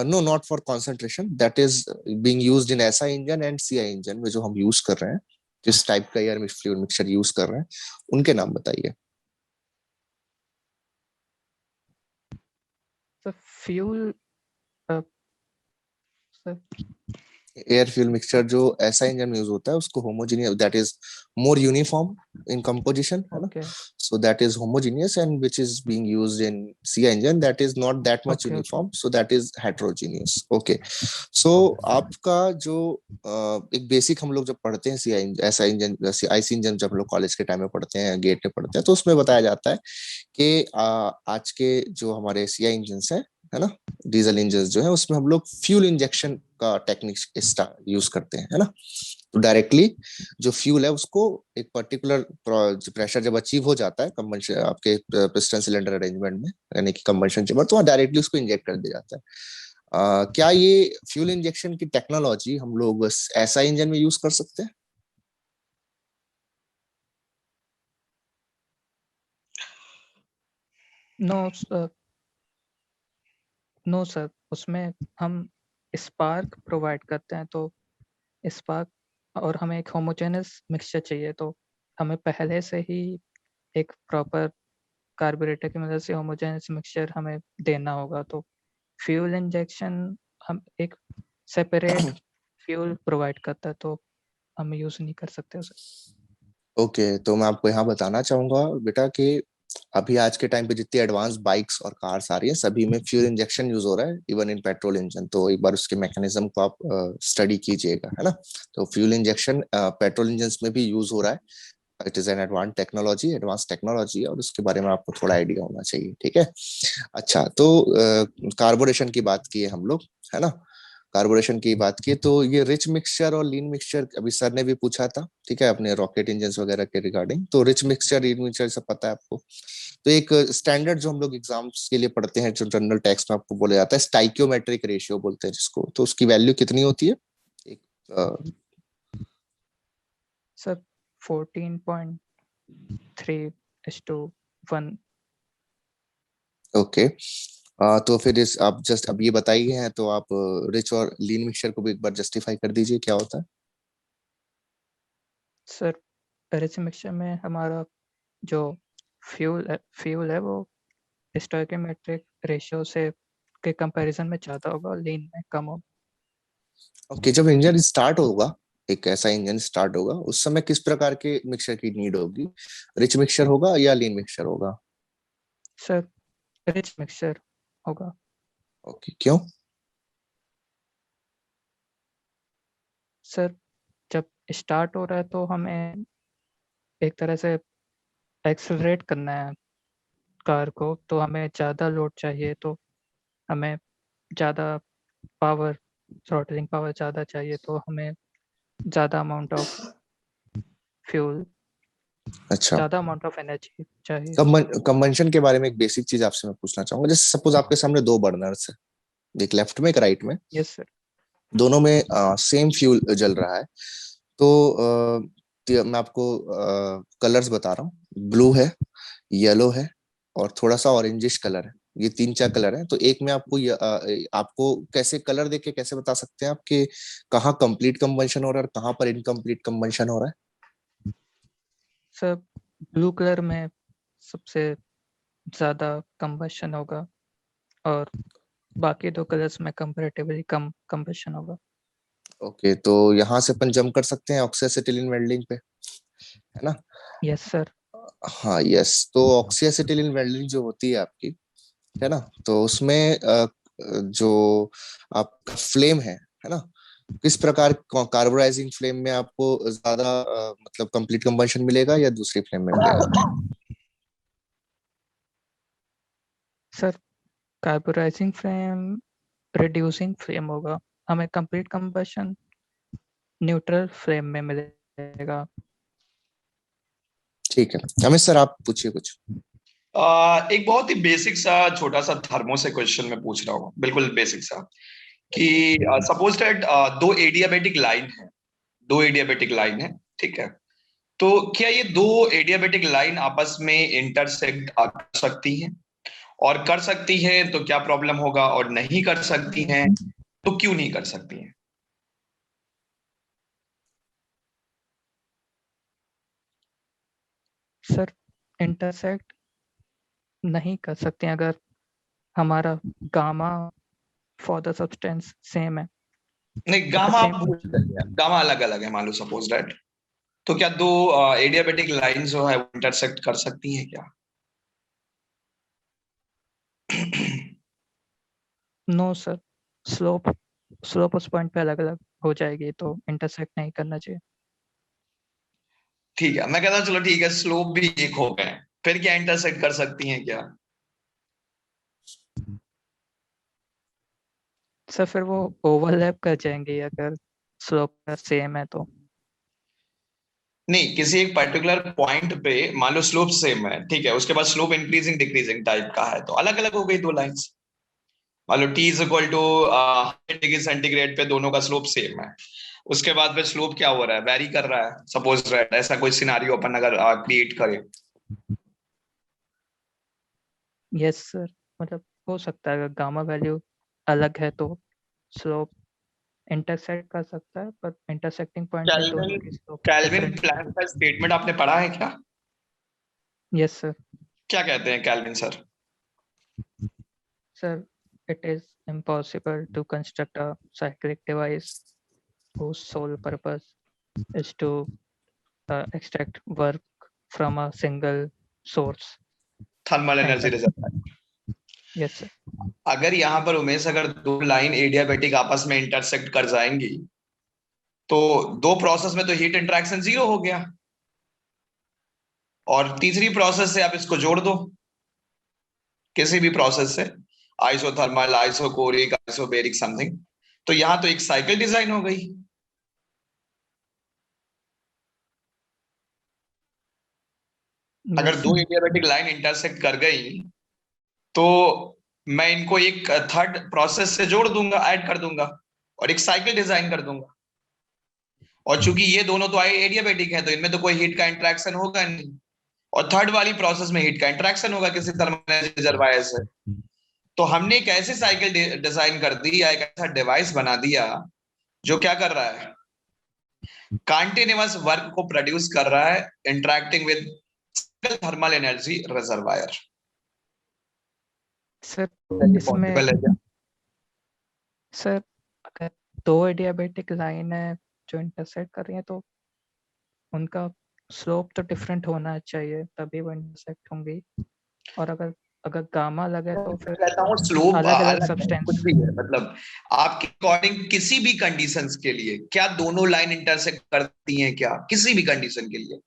No, not for concentration, that is being used in SI engine and CI engine में जो हम यूज कर रहे हैं, जिस टाइप का एयर फ्यूल मिक्सचर यूज कर रहे हैं, उनके नाम बताइए। Sir fuel. Sir air fuel mixture जो ऐसा इंजन में यूज होता है उसको homogeneous, that is more uniform in composition, है ना। Okay so that is homogeneous, and which is being used in C engine, that is not that much okay okay. Uniform, so that is heterogeneous. Okay, so आपका जो एक basic हम लोग जब पढ़ते हैं सी ऐसा इंजन, आईसी इंजन जब हम लोग कॉलेज के टाइम में पढ़ते हैं, गेट में पढ़ते हैं, तो उसमें बताया जाता है कि आज के जो हमारे सीआई इंजन है ना, डीजल इंजन जो है, उसमें हम लोग फ्यूल इंजेक्शन का टेक्निक यूज करते हैं, है ना। तो डायरेक्टली जो फ्यूल है उसको एक पर्टिकुलर प्रेशर जब अचीव हो जाता है कंबंशन आपके पिस्टन सिलेंडर अरेंजमेंट में, यानी कि कंबंशन चेंबर, तो वहाँ डायरेक्टली उसको इंजेक्ट कर दिया जाता है। क्या ये फ्यूल इंजेक्शन की टेक्नोलॉजी हम लोग ऐसा इंजन में यूज कर सकते हैं? नो नो सर, उसमें हम स्पार्क प्रोवाइड करते हैं, तो स्पार्क और हमें एक होमोजेनस मिक्सचर चाहिए, तो हमें पहले से ही एक प्रॉपर कार्बोरेटर की मदद से होमोजेनस मिक्सचर हमें देना होगा। तो फ्यूल इंजेक्शन हम एक सेपरेट फ्यूल प्रोवाइड करता है, तो हम यूज़ नहीं कर सकते उसे। ओके, तो मैं आपको यहाँ बताना चाहूंगा बेटा कि अभी आज के टाइम पे जितनी एडवांस बाइक्स और कार्स आ रही हैं सभी में फ्यूल इंजेक्शन यूज हो रहा है, इवन इन पेट्रोल इंजन। तो एक बार उसके मैकेनिज्म को आप स्टडी कीजिएगा, है ना। तो फ्यूल इंजेक्शन पेट्रोल इंजन में भी यूज हो रहा है। It is an advance technology, और उसके बारे में आपको थोड़ा आइडिया होना चाहिए, ठीक है। अच्छा, तो कार्बोरेशन की बात की है हम लोग, है ना। कार्बोरेशन की बात की तो ये रिच मिक्सचर और लीन मिक्सचर अभी सर ने भी पूछा था, ठीक है, अपने रॉकेट इंजन वगैरह के रिगार्डिंग। तो रिच मिक्सचर, लीन मिक्सचर सब पता है आपको। तो एक स्टैंडर्ड जो हम लोग एग्जाम्स के लिए पढ़ते हैं, जो जनरल टेक्स्ट में आपको बोला जाता है, स्टाइकियोमेट्रिक रेशियो बोलते हैं जिसको, तो उसकी वैल्यू कितनी होती है? एक सर 14.3:1। ओके। तो फिर इस आप जस्ट अब ये बताइए हैं, तो आप रिच और लीन मिक्सचर को भी एक बार जस्टिफाई कर दीजिए, क्या होता है? सर रिच मिक्सचर में हमारा जो फ्यूल है वो स्टोइकियोमेट्रिक रेशियो से के कंपैरिजन में ज़्यादा होगा और लीन में कम होगा। ओके, जब इंजन स्टार्ट होगा, एक ऐसा इंजन स्टार्ट होगा, उस समय किस प्रकार के मिक्सचर की नीड होगी? रिच मिक्सचर होगा या लीन मिक्सचर होगा? सर रिच मिक्सचर होगा। ओके, क्यों? सर जब स्टार्ट हो रहा है तो हमें एक तरह से एक्सेलरेट करना है कार को, तो हमें ज़्यादा लोड चाहिए, तो हमें ज़्यादा पावर, थ्रॉटलिंग पावर ज़्यादा चाहिए, तो हमें ज़्यादा अमाउंट ऑफ फ्यूल, अच्छा, ज़्यादा अमाउंट ऑफ एनर्जी चाहिए। कंबंशन के बारे में एक बेसिक चीज आपसे मैं पूछना चाहूंगा। जैसे सपोज आपके सामने दो बर्नर्स है, एक लेफ्ट में एक राइट में, यस सर। दोनों में सेम फ्यूल जल रहा है। तो मैं आपको कलर्स बता रहा हूँ, ब्लू है, येलो है, और थोड़ा सा ऑरेंजिश कलर है। ये तीन चार कलर हैं। तो एक में आपको आपको कैसे कलर देख के कैसे बता सकते हैं आप कि कहाँ कंप्लीट कंबंशन हो रहा है और कहाँ पर इनकम्प्लीट कंबंशन हो रहा है? सर ब्लू कलर में सबसे ज़्यादा कंबशन होगा और बाकी दो कलर्स में कंपैरेटिवली कम कंबशन होगा। ओके, तो यहाँ से अपन जंप कर सकते हैं ऑक्सीएसिटिलीन वेल्डिंग पे, है ना। Yes sir. हाँ, यस। तो ऑक्सीएसिटिलीन वेल्डिंग जो होती है आपकी, है ना, तो उसमें जो आपका फ्लेम है ना, किस प्रकार कार्बोराइजिंग फ्लेम में आपको ज्यादा मतलब कंप्लीट कंबंशन मिलेगा या दूसरी फ्लेम में मिलेगा? Sir carburising flame reducing flame होगा, हमें कंप्लीट कंबशन न्यूट्रल फ्लेम में मिलेगा। ठीक है, अमित सर आप पूछिए कुछ। एक बहुत ही बेसिक सा छोटा सा थर्मो से क्वेश्चन मैं पूछ रहा हूँ, बिल्कुल बेसिक सा, कि सपोज दैट दो एडियाबेटिक लाइन है, दो एडियाबेटिक लाइन है, ठीक है। तो क्या ये दो एडियाबेटिक लाइन आपस में इंटरसेक्ट कर सकती हैं? और कर सकती है तो क्या प्रॉब्लम होगा, और नहीं कर सकती हैं तो क्यों नहीं कर सकती हैं? सर इंटरसेक्ट नहीं कर सकते अगर हमारा gamma for the substance same है, नहीं, मतलब गामा आप सेम। भूल जाइए, गामा अलग अलग है, मान लो सपोज दैट। तो क्या दो एडियाबेटिक लाइन जो है वो इंटरसेक्ट कर सकती हैं क्या? नो सर, स्लोप स्लोप उस पॉइंट पे अलग अलग हो जाएगी, तो इंटरसेक्ट नहीं करना चाहिए। ठीक है, मैं कहता हूँ चलो ठीक है, स्लोप भी एक हो गए, फिर क्या इंटरसेक्ट कर सकती हैं क्या? सर फिर वो ओवरलैप कर जाएंगे अगर स्लोप सेम है तो। नहीं, किसी एक पर्टिकुलर पॉइंट पे मान लो स्लोप सेम है, ठीक है, उसके बाद स्लोप इंक्रीजिंग डिक्रीजिंग टाइप का है, तो अलग अलग हो गई दो लाइंस। मान लो T is equal to 100 degree centigrade पे दोनों का स्लोप सेम है, उसके बाद फिर स्लोप क्या हो रहा है, वेरी कर रहा है, सपोज दैट ऐसा कोई सिनारियो अपन अगर क्रिएट करें। यस सर, मतलब हो सकता है अगर गामा वैल्यू अलग है तो स्लोप इंटरसेक्ट कर सकता है, पर इंटरसेक्टिंग पॉइंट पे दोनों की स्लोप कैल्विन डिफरेंट। प्लैंक का स्टेटमेंट आपने पढ़ा है क्या? Yes sir. क्या कहते हैं Kelvin sir? Sir, it is impossible to construct a cyclic device whose sole purpose is to extract work from a single source. Thermal energy Angle. Reserve. Yes, sir. अगर यहाँ पर उमेश अगर दो लाइन एडियाबैटिक आपस में इंटरसेक्ट कर जाएंगी तो दो प्रोसेस में तो हीट इंटरेक्शन जीरो हो गया, और तीसरी प्रोसेस से आप इसको जोड़ दो किसी भी प्रोसेस से, आइसोथर्मल, आइसोकोरिक, आइसोबेरिक समथिंग, तो यहां तो एक साइकिल डिजाइन हो गई। अगर Yes, दो sir. एडियाबैटिक लाइन इंटरसेक्ट कर गई तो मैं इनको एक थर्ड प्रोसेस से जोड़ दूंगा, ऐड कर दूंगा और एक साइकिल डिजाइन कर दूंगा। और चूंकि ये दोनों तो एडियाबैटिक है तो इनमें तो कोई हीट का इंटरेक्शन होगा नहीं, और थर्ड वाली प्रोसेस में हीट का इंटरेक्शन होगा किसी थर्मल रिजर्वायर से। तो हमने एक ऐसी साइकिल डिजाइन कर दी या एक ऐसा डिवाइस बना दिया जो क्या कर रहा है, कंटिन्यूअस वर्क को प्रोड्यूस कर रहा है interacting with thermal energy reservoir. Sir इसमें पॉसिबल है क्या? सर अगर दो एडियाबैटिक लाइन है जो इंटरसेक्ट कर रही है तो उनका स्लोप तो डिफरेंट होना चाहिए तभी वो इंटरसेक्ट होंगी। और अगर अगर गामा लगे तो फिर कहता हूँ स्लोप अलग अलग अलग है, कुछ सब्सटेंस। भी है, मतलब आपके अकॉर्डिंग किसी भी कंडीशंस के लिए क्या दोनों लाइन इंटरसेक्ट करती हैं क्या, किसी भी कंडीशन के लिए?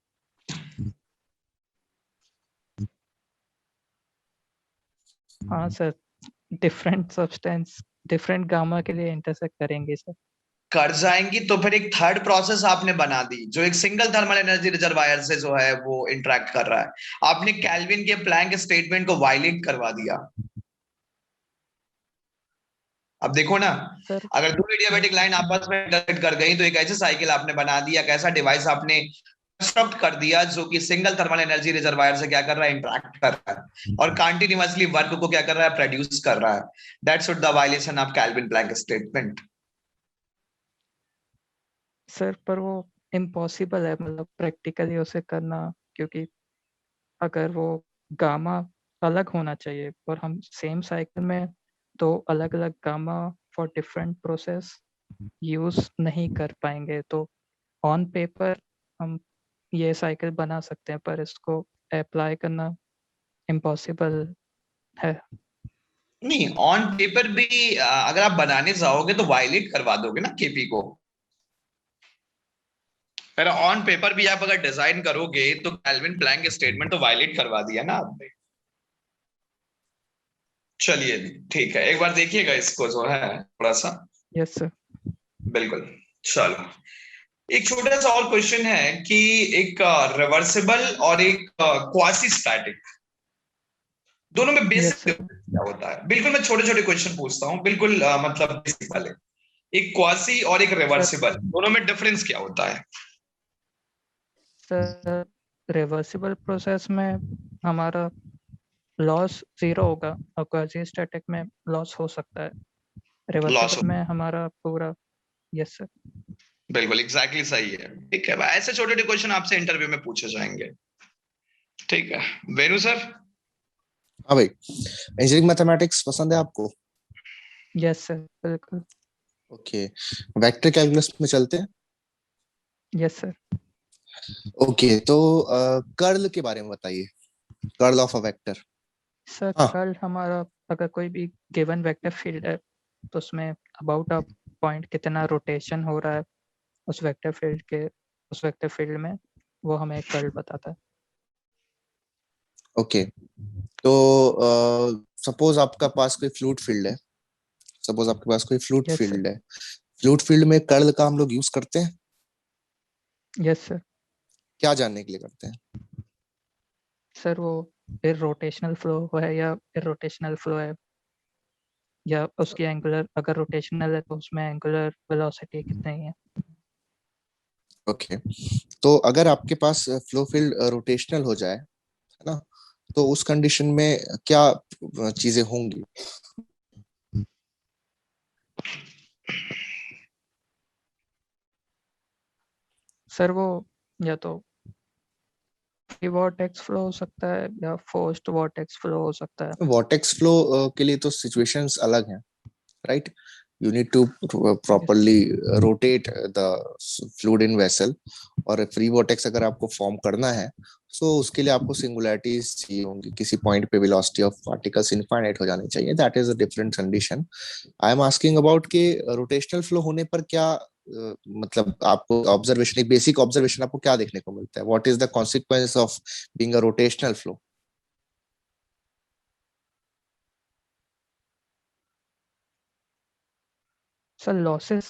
हाँ sir, different substance different gamma के लिए इंटरसेक्ट करेंगे सर। कर जाएंगी तो फिर एक थर्ड प्रोसेस आपने बना दी जो एक सिंगल थर्मल एनर्जी रिजर्वायर से जो है वो इंटरेक्ट कर रहा है। आपने कैल्विन के प्लैंक स्टेटमेंट को वायलेट करवा दिया। अब देखो ना, सर अगर दो एडियाबैटिक लाइन आपस में इंटरसेक्ट कर गई तो एक ऐसी साइकिल आपने बना दी, एक ऐसा डिवाइस आपने कंस्ट्रक्ट कर दिया जो कि सिंगल थर्मल एनर्जी रिजर्वायर से क्या कर रहा है, इंटरेक्ट कर रहा है और कंटिन्यूअसली वर्क को क्या कर रहा है, प्रोड्यूस कर रहा है। That's the violation of Kelvin Planck statement. Sir पर वो इम्पॉसिबल है, मतलब प्रैक्टिकली उसे करना, क्योंकि अगर वो गामा अलग होना चाहिए और हम सेम साइकिल में दो अलग अलग gamma for different process use नहीं कर पाएंगे। तो ऑन पेपर हम ये साइकिल बना सकते हैं पर इसको अप्लाई करना इम्पॉसिबल है। नहीं, ऑन पेपर भी अगर आप बनाने जाओगे तो वायलेट करवा दोगे ना केपी को। पर ऑन पेपर भी आप अगर डिजाइन करोगे तो कैल्विन प्लैंक स्टेटमेंट तो वायलेट करवा दिया ना आपने। चलिए ठीक है, एक बार देखिएगा इसको जो है थोड़ा सा। Yes sir. बिल्कुल। चलो, एक छोटा सा और क्वेश्चन है कि एक रिवर्सिबल और एक क्वासी स्टैटिक, दोनों में बेसिक यस सर। क्या होता है? बिल्कुल मैं छोटे छोटे क्वेश्चन पूछता हूँ, बिल्कुल मतलब बेसिक वाले। एक क्वासी और एक सर रिवर्सिबल, दोनों में डिफरेंस क्या होता है? सर रिवर्सिबल प्रोसेस में हमारा लॉस जीरो होगा और क्वाजी स्टैटिक में लॉस हो सकता है। लॉस। रिवर्सिबल में हमारा पूरा। Yes sir. बिल्कुल एग्जैक्टली सही है। ठीक है, ऐसे छोटे छोटे क्वेश्चन आपसे इंटरव्यू में पूछे जाएंगे। ठीक है, वेणु सर। हाँ भाई, इंजीनियरिंग मैथमेटिक्स पसंद है आपको? यस सर बिल्कुल। ओके, वेक्टर कैलकुलस में चलते हैं। Yes sir. ओके, तो कर्ल के बारे में बताइए, curl of a vector. Sir हाँ, कर्ल हमारा, अगर कोई भी गिवन वेक्टर फील्ड है तो उसमें अबाउट अ पॉइंट कितना रोटेशन हो रहा है उस वेक्टर फील्ड में, वो हमें कर्ल बताता है। ओके, तो सपोज आपका पास कोई फ्लूइड फील्ड है, सपोज आपके पास कोई फ्लूइड यस सर। फील्ड है, फ्लूइड फील्ड में कर्ल का हम लोग यूज करते हैं। Yes sir. क्या जानने के लिए करते हैं? सर वो रोटेशनल फ्लो है या इरोटेशनल फ्लो है, या उसकी एंगुलर, अगर रोटेशनल है तो उसमें एंगुलर वेलोसिटी कितनी है। ओके, तो अगर आपके पास फ्लो फील्ड रोटेशनल हो जाए, है ना, तो उस कंडीशन में क्या चीजें होंगी? सर वो या तो फ्री वॉर्टेक्स फ्लो हो सकता है या फोर्स्ड वॉर्टेक्स फ्लो हो सकता है। वॉर्टेक्स फ्लो के लिए तो सिचुएशंस अलग हैं, right? You need to yes properly rotate the fluid in vessel, और फ्री वॉर्टेक्स अगर आपको फॉर्म करना है तो उसके लिए आपको सिंगुलैरिटीज चाहिए होंगी, किसी पॉइंट पे वेलोसिटी ऑफ पार्टिकल्स इनफाइनाइट हो जानी चाहिए। That is a different condition. I am asking about कि रोटेशनल फ्लो होने पर क्या मतलब आपको ऑब्जर्वेशन, एक बेसिक ऑब्जर्वेशन आपको क्या देखने को मिलता है? What is the consequence of being a rotational flow? Sir losses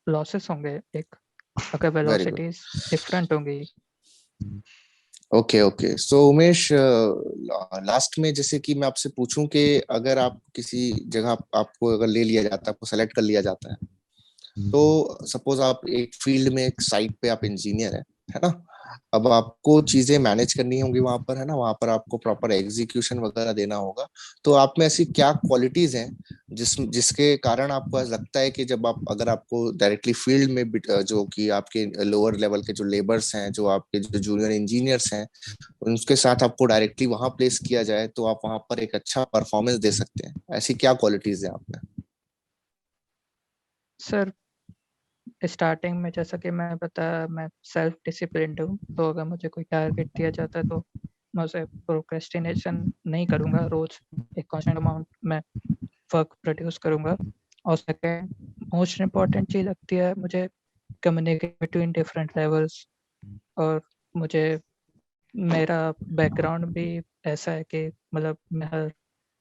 losses होंगे एक, अगर वेरी गुड। वेलोसिटीज डिफरेंट होंगी। ओके ओके, सो उमेश, लास्ट में जैसे कि मैं आपसे पूछूं कि अगर आप किसी जगह आपको अगर ले लिया जाता है, आपको सेलेक्ट कर लिया जाता है, तो सपोज आप एक फील्ड में, एक साइट पे आप इंजीनियर है ना? अब आपको चीजें मैनेज करनी होंगी वहां पर, है ना? वहां पर आपको प्रॉपर एग्जीक्यूशन वगैरह देना होगा। तो आप में ऐसी क्या क्वालिटीज हैं जिसके कारण आपको ऐसा लगता है कि जब आप, अगर आपको डायरेक्टली फील्ड में जो कि आपके लोअर लेवल के जो लेबर्स हैं, जो आपके जो जूनियर इंजीनियर्स हैं, उनके साथ आपको डायरेक्टली वहां प्लेस किया जाए तो आप वहां पर एक अच्छा परफॉर्मेंस दे सकते हैं? ऐसी क्या क्वालिटीज है आप में? सर स्टार्टिंग में जैसा कि मैं बताया, मैं सेल्फ डिसिप्लिन्ड हूँ, तो अगर मुझे कोई टारगेट दिया जाता है तो मैं उसे प्रोक्रेस्टिनेशन नहीं करूँगा, रोज एक कांस्टेंट अमाउंट में वर्क प्रोड्यूस करूँगा। और सेकेंड मोस्ट इम्पॉर्टेंट चीज़ लगती है मुझे कम्युनिकेट बिटवीन डिफरेंट लेवल्स। और मुझे मेरा बैकग्राउंड भी ऐसा है कि मतलब मैं हर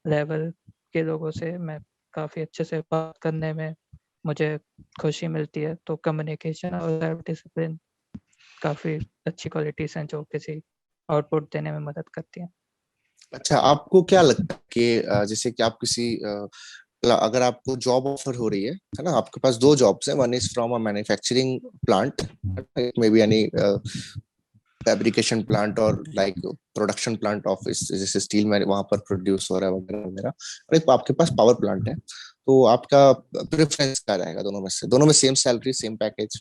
लेवल के लोगों से मैं काफ़ी अच्छे से बात करने में मुझे खुशी मिलती है। तो कम्युनिकेशन और सेल्फ डिसिप्लिन काफ़ी अच्छी क्वालिटीज़ हैं जो किसी आउटपुट देने में मदद करती हैं। अच्छा, आपको क्या लगता है कि जैसे कि आप किसी अगर आपको जॉब ऑफर हो रही है ना? आपके पास दो जॉब्स हैं, one is from a manufacturing plant, may be यानी फैब्रिकेशन प्लांट और लाइक प्रोडक्शन प्लांट ऑफिस, जैसे स्टील में वहां पर प्रोड्यूस हो रहा है वगैरह वगैरह, और एक आपके पास पावर प्लांट है। तो आपका प्रेफरेंस क्या रहेगा दोनों में से? दोनों में सेम सैलरी, सेम पैकेज,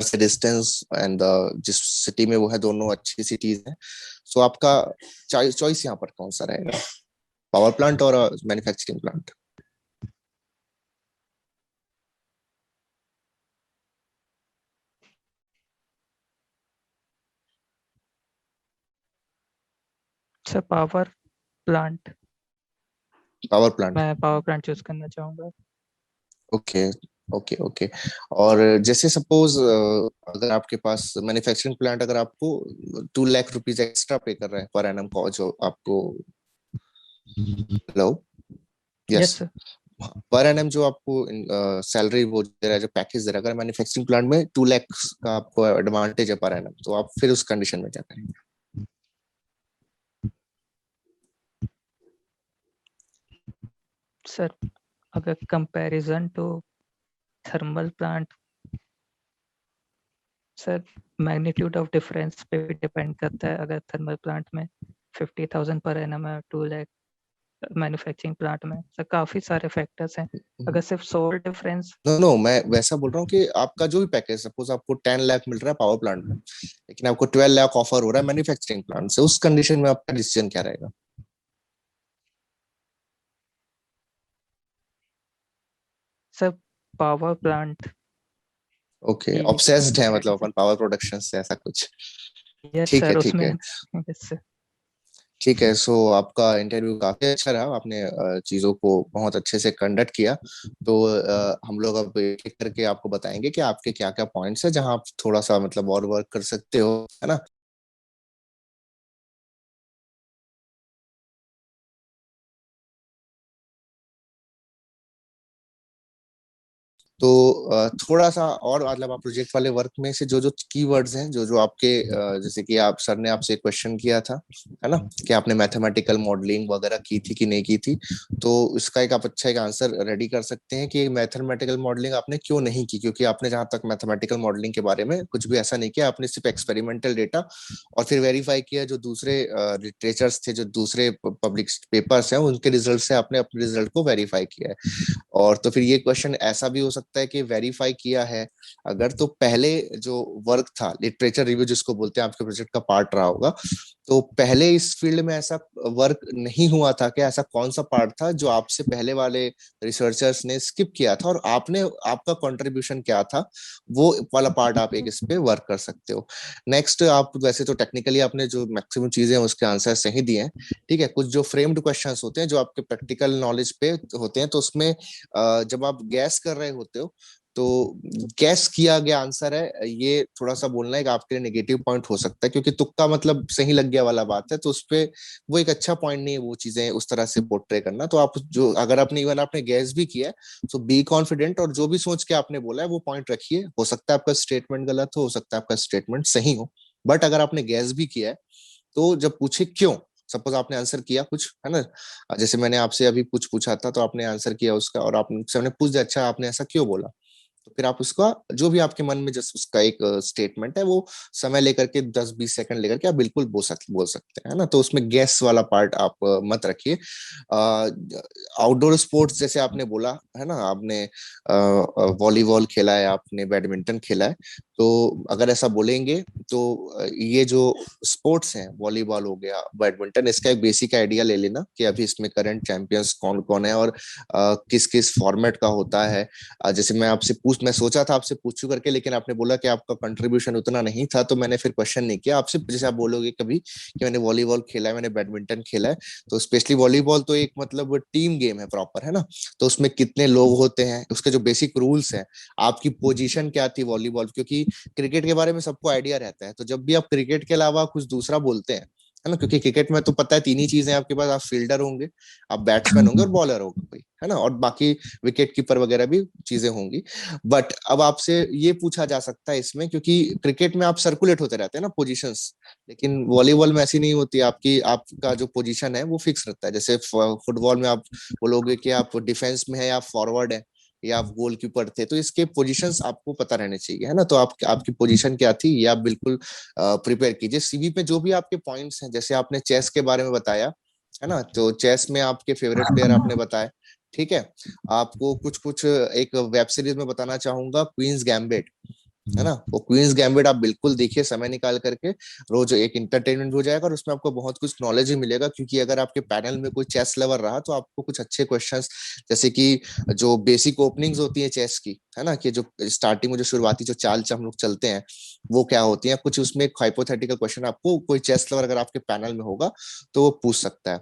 से डिस्टेंस एंड जिस सिटी में वो है, दोनों अच्छी सिटीज हैं। सो आपका चॉइस यहाँ पर कौन सा रहेगा, पावर प्लांट और manufacturing plant? Sir power plant, power plant. मैं पावर प्लांट चूज करना चाहूँगा। Okay okay okay. और जैसे सपोज अगर आपके पास मैन्युफैक्चरिंग प्लांट अगर आपको 2 लाख रुपीज एक्स्ट्रा पे कर रहा है पर एनम को, जो आपको, hello, yes, yes sir. Per annum जो आपको सैलरी वो दे रहा है, जो पैकेज दे रहा है, अगर मैन्युफैक्चरिंग प्लांट में 2 लाख का आपको एडवांटेज है पर एनम, तो आप फिर उस कंडीशन में क्या करेंगे? सर अगर comparison to thermal plant, sir magnitude of difference पे भी डिपेंड करता है। अगर थर्मल प्लांट में 50,000 पर एनम है, 2 लाख मैन्युफैक्चरिंग प्लांट में, सर काफ़ी सारे फैक्टर्स हैं। अगर सिर्फ सोल डिफरेंस। नो नो, मैं वैसा बोल रहा हूँ कि आपका जो भी पैकेज, सपोज आपको 10 लाख मिल रहा है पावर प्लांट में, लेकिन आपको 12 लाख ऑफर हो रहा है मैन्युफैक्चरिंग प्लांट से, उस कंडीशन में आपका डिसीजन क्या रहेगा? सर पावर प्लांट ओके, ही ऑब्सेस्ड है मतलब strategy। अपन पावर प्रोडक्शन से, ऐसा कुछ? यस ठीक है सर, ठीक उसमें है यस सर। ठीक है। सो आपका इंटरव्यू काफी अच्छा रहा, आपने चीजों को बहुत अच्छे से कंडक्ट किया। तो हम लोग अब एक एक करके आपको बताएंगे कि आपके क्या क्या पॉइंट्स है जहां आप थोड़ा सा मतलब और वर्क कर सकते हो, है ना? तो थोड़ा सा और मतलब आप प्रोजेक्ट वाले वर्क में से जो जो कीवर्ड्स हैं, जो जो आपके जैसे कि आप सर ने आपसे क्वेश्चन किया था, है ना, कि आपने मैथमेटिकल मॉडलिंग वगैरह की थी कि नहीं की थी, तो इसका एक आप अच्छा एक आंसर रेडी कर सकते हैं कि मैथमेटिकल मॉडलिंग आपने क्यों नहीं की। क्योंकि आपने जहां तक मैथमेटिकल मॉडलिंग के बारे में कुछ भी ऐसा नहीं किया, आपने सिर्फ एक्सपेरिमेंटल डेटा और फिर वेरीफाई किया जो दूसरे लिटरेचर्स थे, जो दूसरे पब्लिक पेपर्स हैं, उनके रिजल्ट से आपने अपने रिजल्ट को वेरीफाई किया है। और तो फिर ये क्वेश्चन ऐसा भी हो सकता सकता है कि वेरीफाई किया है अगर, तो पहले जो वर्क था लिटरेचर रिव्यू जिसको बोलते हैं आपके प्रोजेक्ट का पार्ट रहा होगा, तो पहले इस फील्ड में ऐसा वर्क नहीं हुआ था कि ऐसा कौन सा पार्ट था जो आपसे पहले वाले रिसर्चर्स ने स्किप किया था और आपने आपका कंट्रीब्यूशन क्या था, वो वाला पार्ट आप एक इस पे वर्क कर सकते हो। नेक्स्ट, आप वैसे तो टेक्निकली आपने जो मैक्सिमम चीजें हैं उसके आंसर सही दिए हैं, ठीक है। कुछ जो फ्रेम्ड क्वेश्चंस होते हैं जो आपके प्रैक्टिकल नॉलेज पे होते हैं, तो उसमें जब आप गैस कर रहे होते हो, तो गैस किया गया आंसर है ये थोड़ा सा बोलना एक आपके लिए नेगेटिव पॉइंट हो सकता है, क्योंकि तुक्का मतलब सही लग गया वाला बात है, तो उस पे वो एक अच्छा पॉइंट नहीं है वो चीजें उस तरह से पोर्ट्रे करना। तो आप जो अगर आपने इवन आपने गैस भी किया है तो बी कॉन्फिडेंट, और जो भी सोच के आपने बोला है वो पॉइंट रखिए। हो सकता है आपका स्टेटमेंट गलत हो सकता है आपका स्टेटमेंट सही हो, बट अगर आपने गैस भी किया है तो जब पूछे क्यों, सपोज आपने आंसर किया कुछ है ना, जैसे मैंने आपसे अभी कुछ पूछा था तो आपने आंसर किया उसका, और आपने पूछ दिया अच्छा आपने ऐसा क्यों बोला, तो फिर आप उसका जो भी आपके मन में जस्ट उसका एक स्टेटमेंट है वो समय लेकर के 10-20 सेकंड लेकर के आप बिल्कुल बोल सकते हैं ना। तो उसमें गैस वाला पार्ट आप मत रखिए। आउटडोर स्पोर्ट्स जैसे आपने बोला है ना, आपने वॉलीबॉल खेला है, आपने बैडमिंटन खेला है, तो अगर ऐसा बोलेंगे तो ये जो स्पोर्ट्स हैं वॉलीबॉल हो गया बैडमिंटन, इसका एक बेसिक आइडिया ले लेना कि अभी इसमें करंट चैंपियंस कौन कौन है और किस किस फॉर्मेट का होता है। जैसे मैं सोचा था आपसे पूछू करके, लेकिन आपने बोला कि आपका कंट्रीब्यूशन उतना नहीं था, तो मैंने फिर क्वेश्चन नहीं किया आपसे। जैसे आप बोलोगे कभी कि मैंने वॉलीबॉल खेला है, मैंने बैडमिंटन खेला है, तो स्पेशली वॉलीबॉल तो एक मतलब टीम गेम है प्रॉपर, है ना, तो उसमें कितने लोग होते हैं, उसके जो बेसिक रूल्स हैं, आपकी पोजीशन क्या थी वॉलीबॉल, क्योंकि क्रिकेट के बारे में सबको आइडिया रहता है, तो जब भी आप क्रिकेट के अलावा कुछ दूसरा बोलते हैं, है ना, क्योंकि क्रिकेट में तो पता है तीन ही चीजें आपके पास, आप फील्डर होंगे, आप बैट्समैन होंगे और बॉलर होगा कोई, है ना, और बाकी विकेट कीपर वगैरह भी चीजें होंगी। बट अब आपसे ये पूछा जा सकता है इसमें, क्योंकि क्रिकेट में आप सर्कुलेट होते रहते हैं ना पोजीशंस, लेकिन वॉलीबॉल में ऐसी नहीं होती, आपकी आपका जो पोजीशन है वो फिक्स रहता है। जैसे फुटबॉल में आप बोलोगे कि आप डिफेंस में है या फॉरवर्ड है या आप गोलकीपर थे, तो इसके पोजीशंस आपको पता रहने चाहिए, है ना। तो आपकी पोजीशन क्या थी ये आप बिल्कुल प्रिपेयर कीजिए। सीवी पे जो भी आपके पॉइंट्स हैं, जैसे आपने चेस के बारे में बताया, है ना, तो चेस में आपके फेवरेट प्लेयर आपने बताया, ठीक है। आपको कुछ कुछ एक वेब सीरीज में बताना चाहूंगा, क्वींस गैम्बिट, है ना, वो क्वींस गैम्बिट आप बिल्कुल देखिए समय निकाल करके, रोज एक इंटरटेनमेंट हो जाएगा और उसमें आपको बहुत कुछ नॉलेज भी मिलेगा, क्योंकि अगर आपके पैनल में कोई चेस लवर रहा तो आपको कुछ अच्छे क्वेश्चंस, जैसे कि जो बेसिक ओपनिंग्स होती है चेस की, है ना, कि जो स्टार्टिंग में जो शुरुआती जो चाल हम लोग चलते हैं वो क्या होती है, कुछ उसमें एक हाइपोथेटिकल क्वेश्चन आपको कोई चेस लवर अगर आपके पैनल में होगा तो वो पूछ सकता है,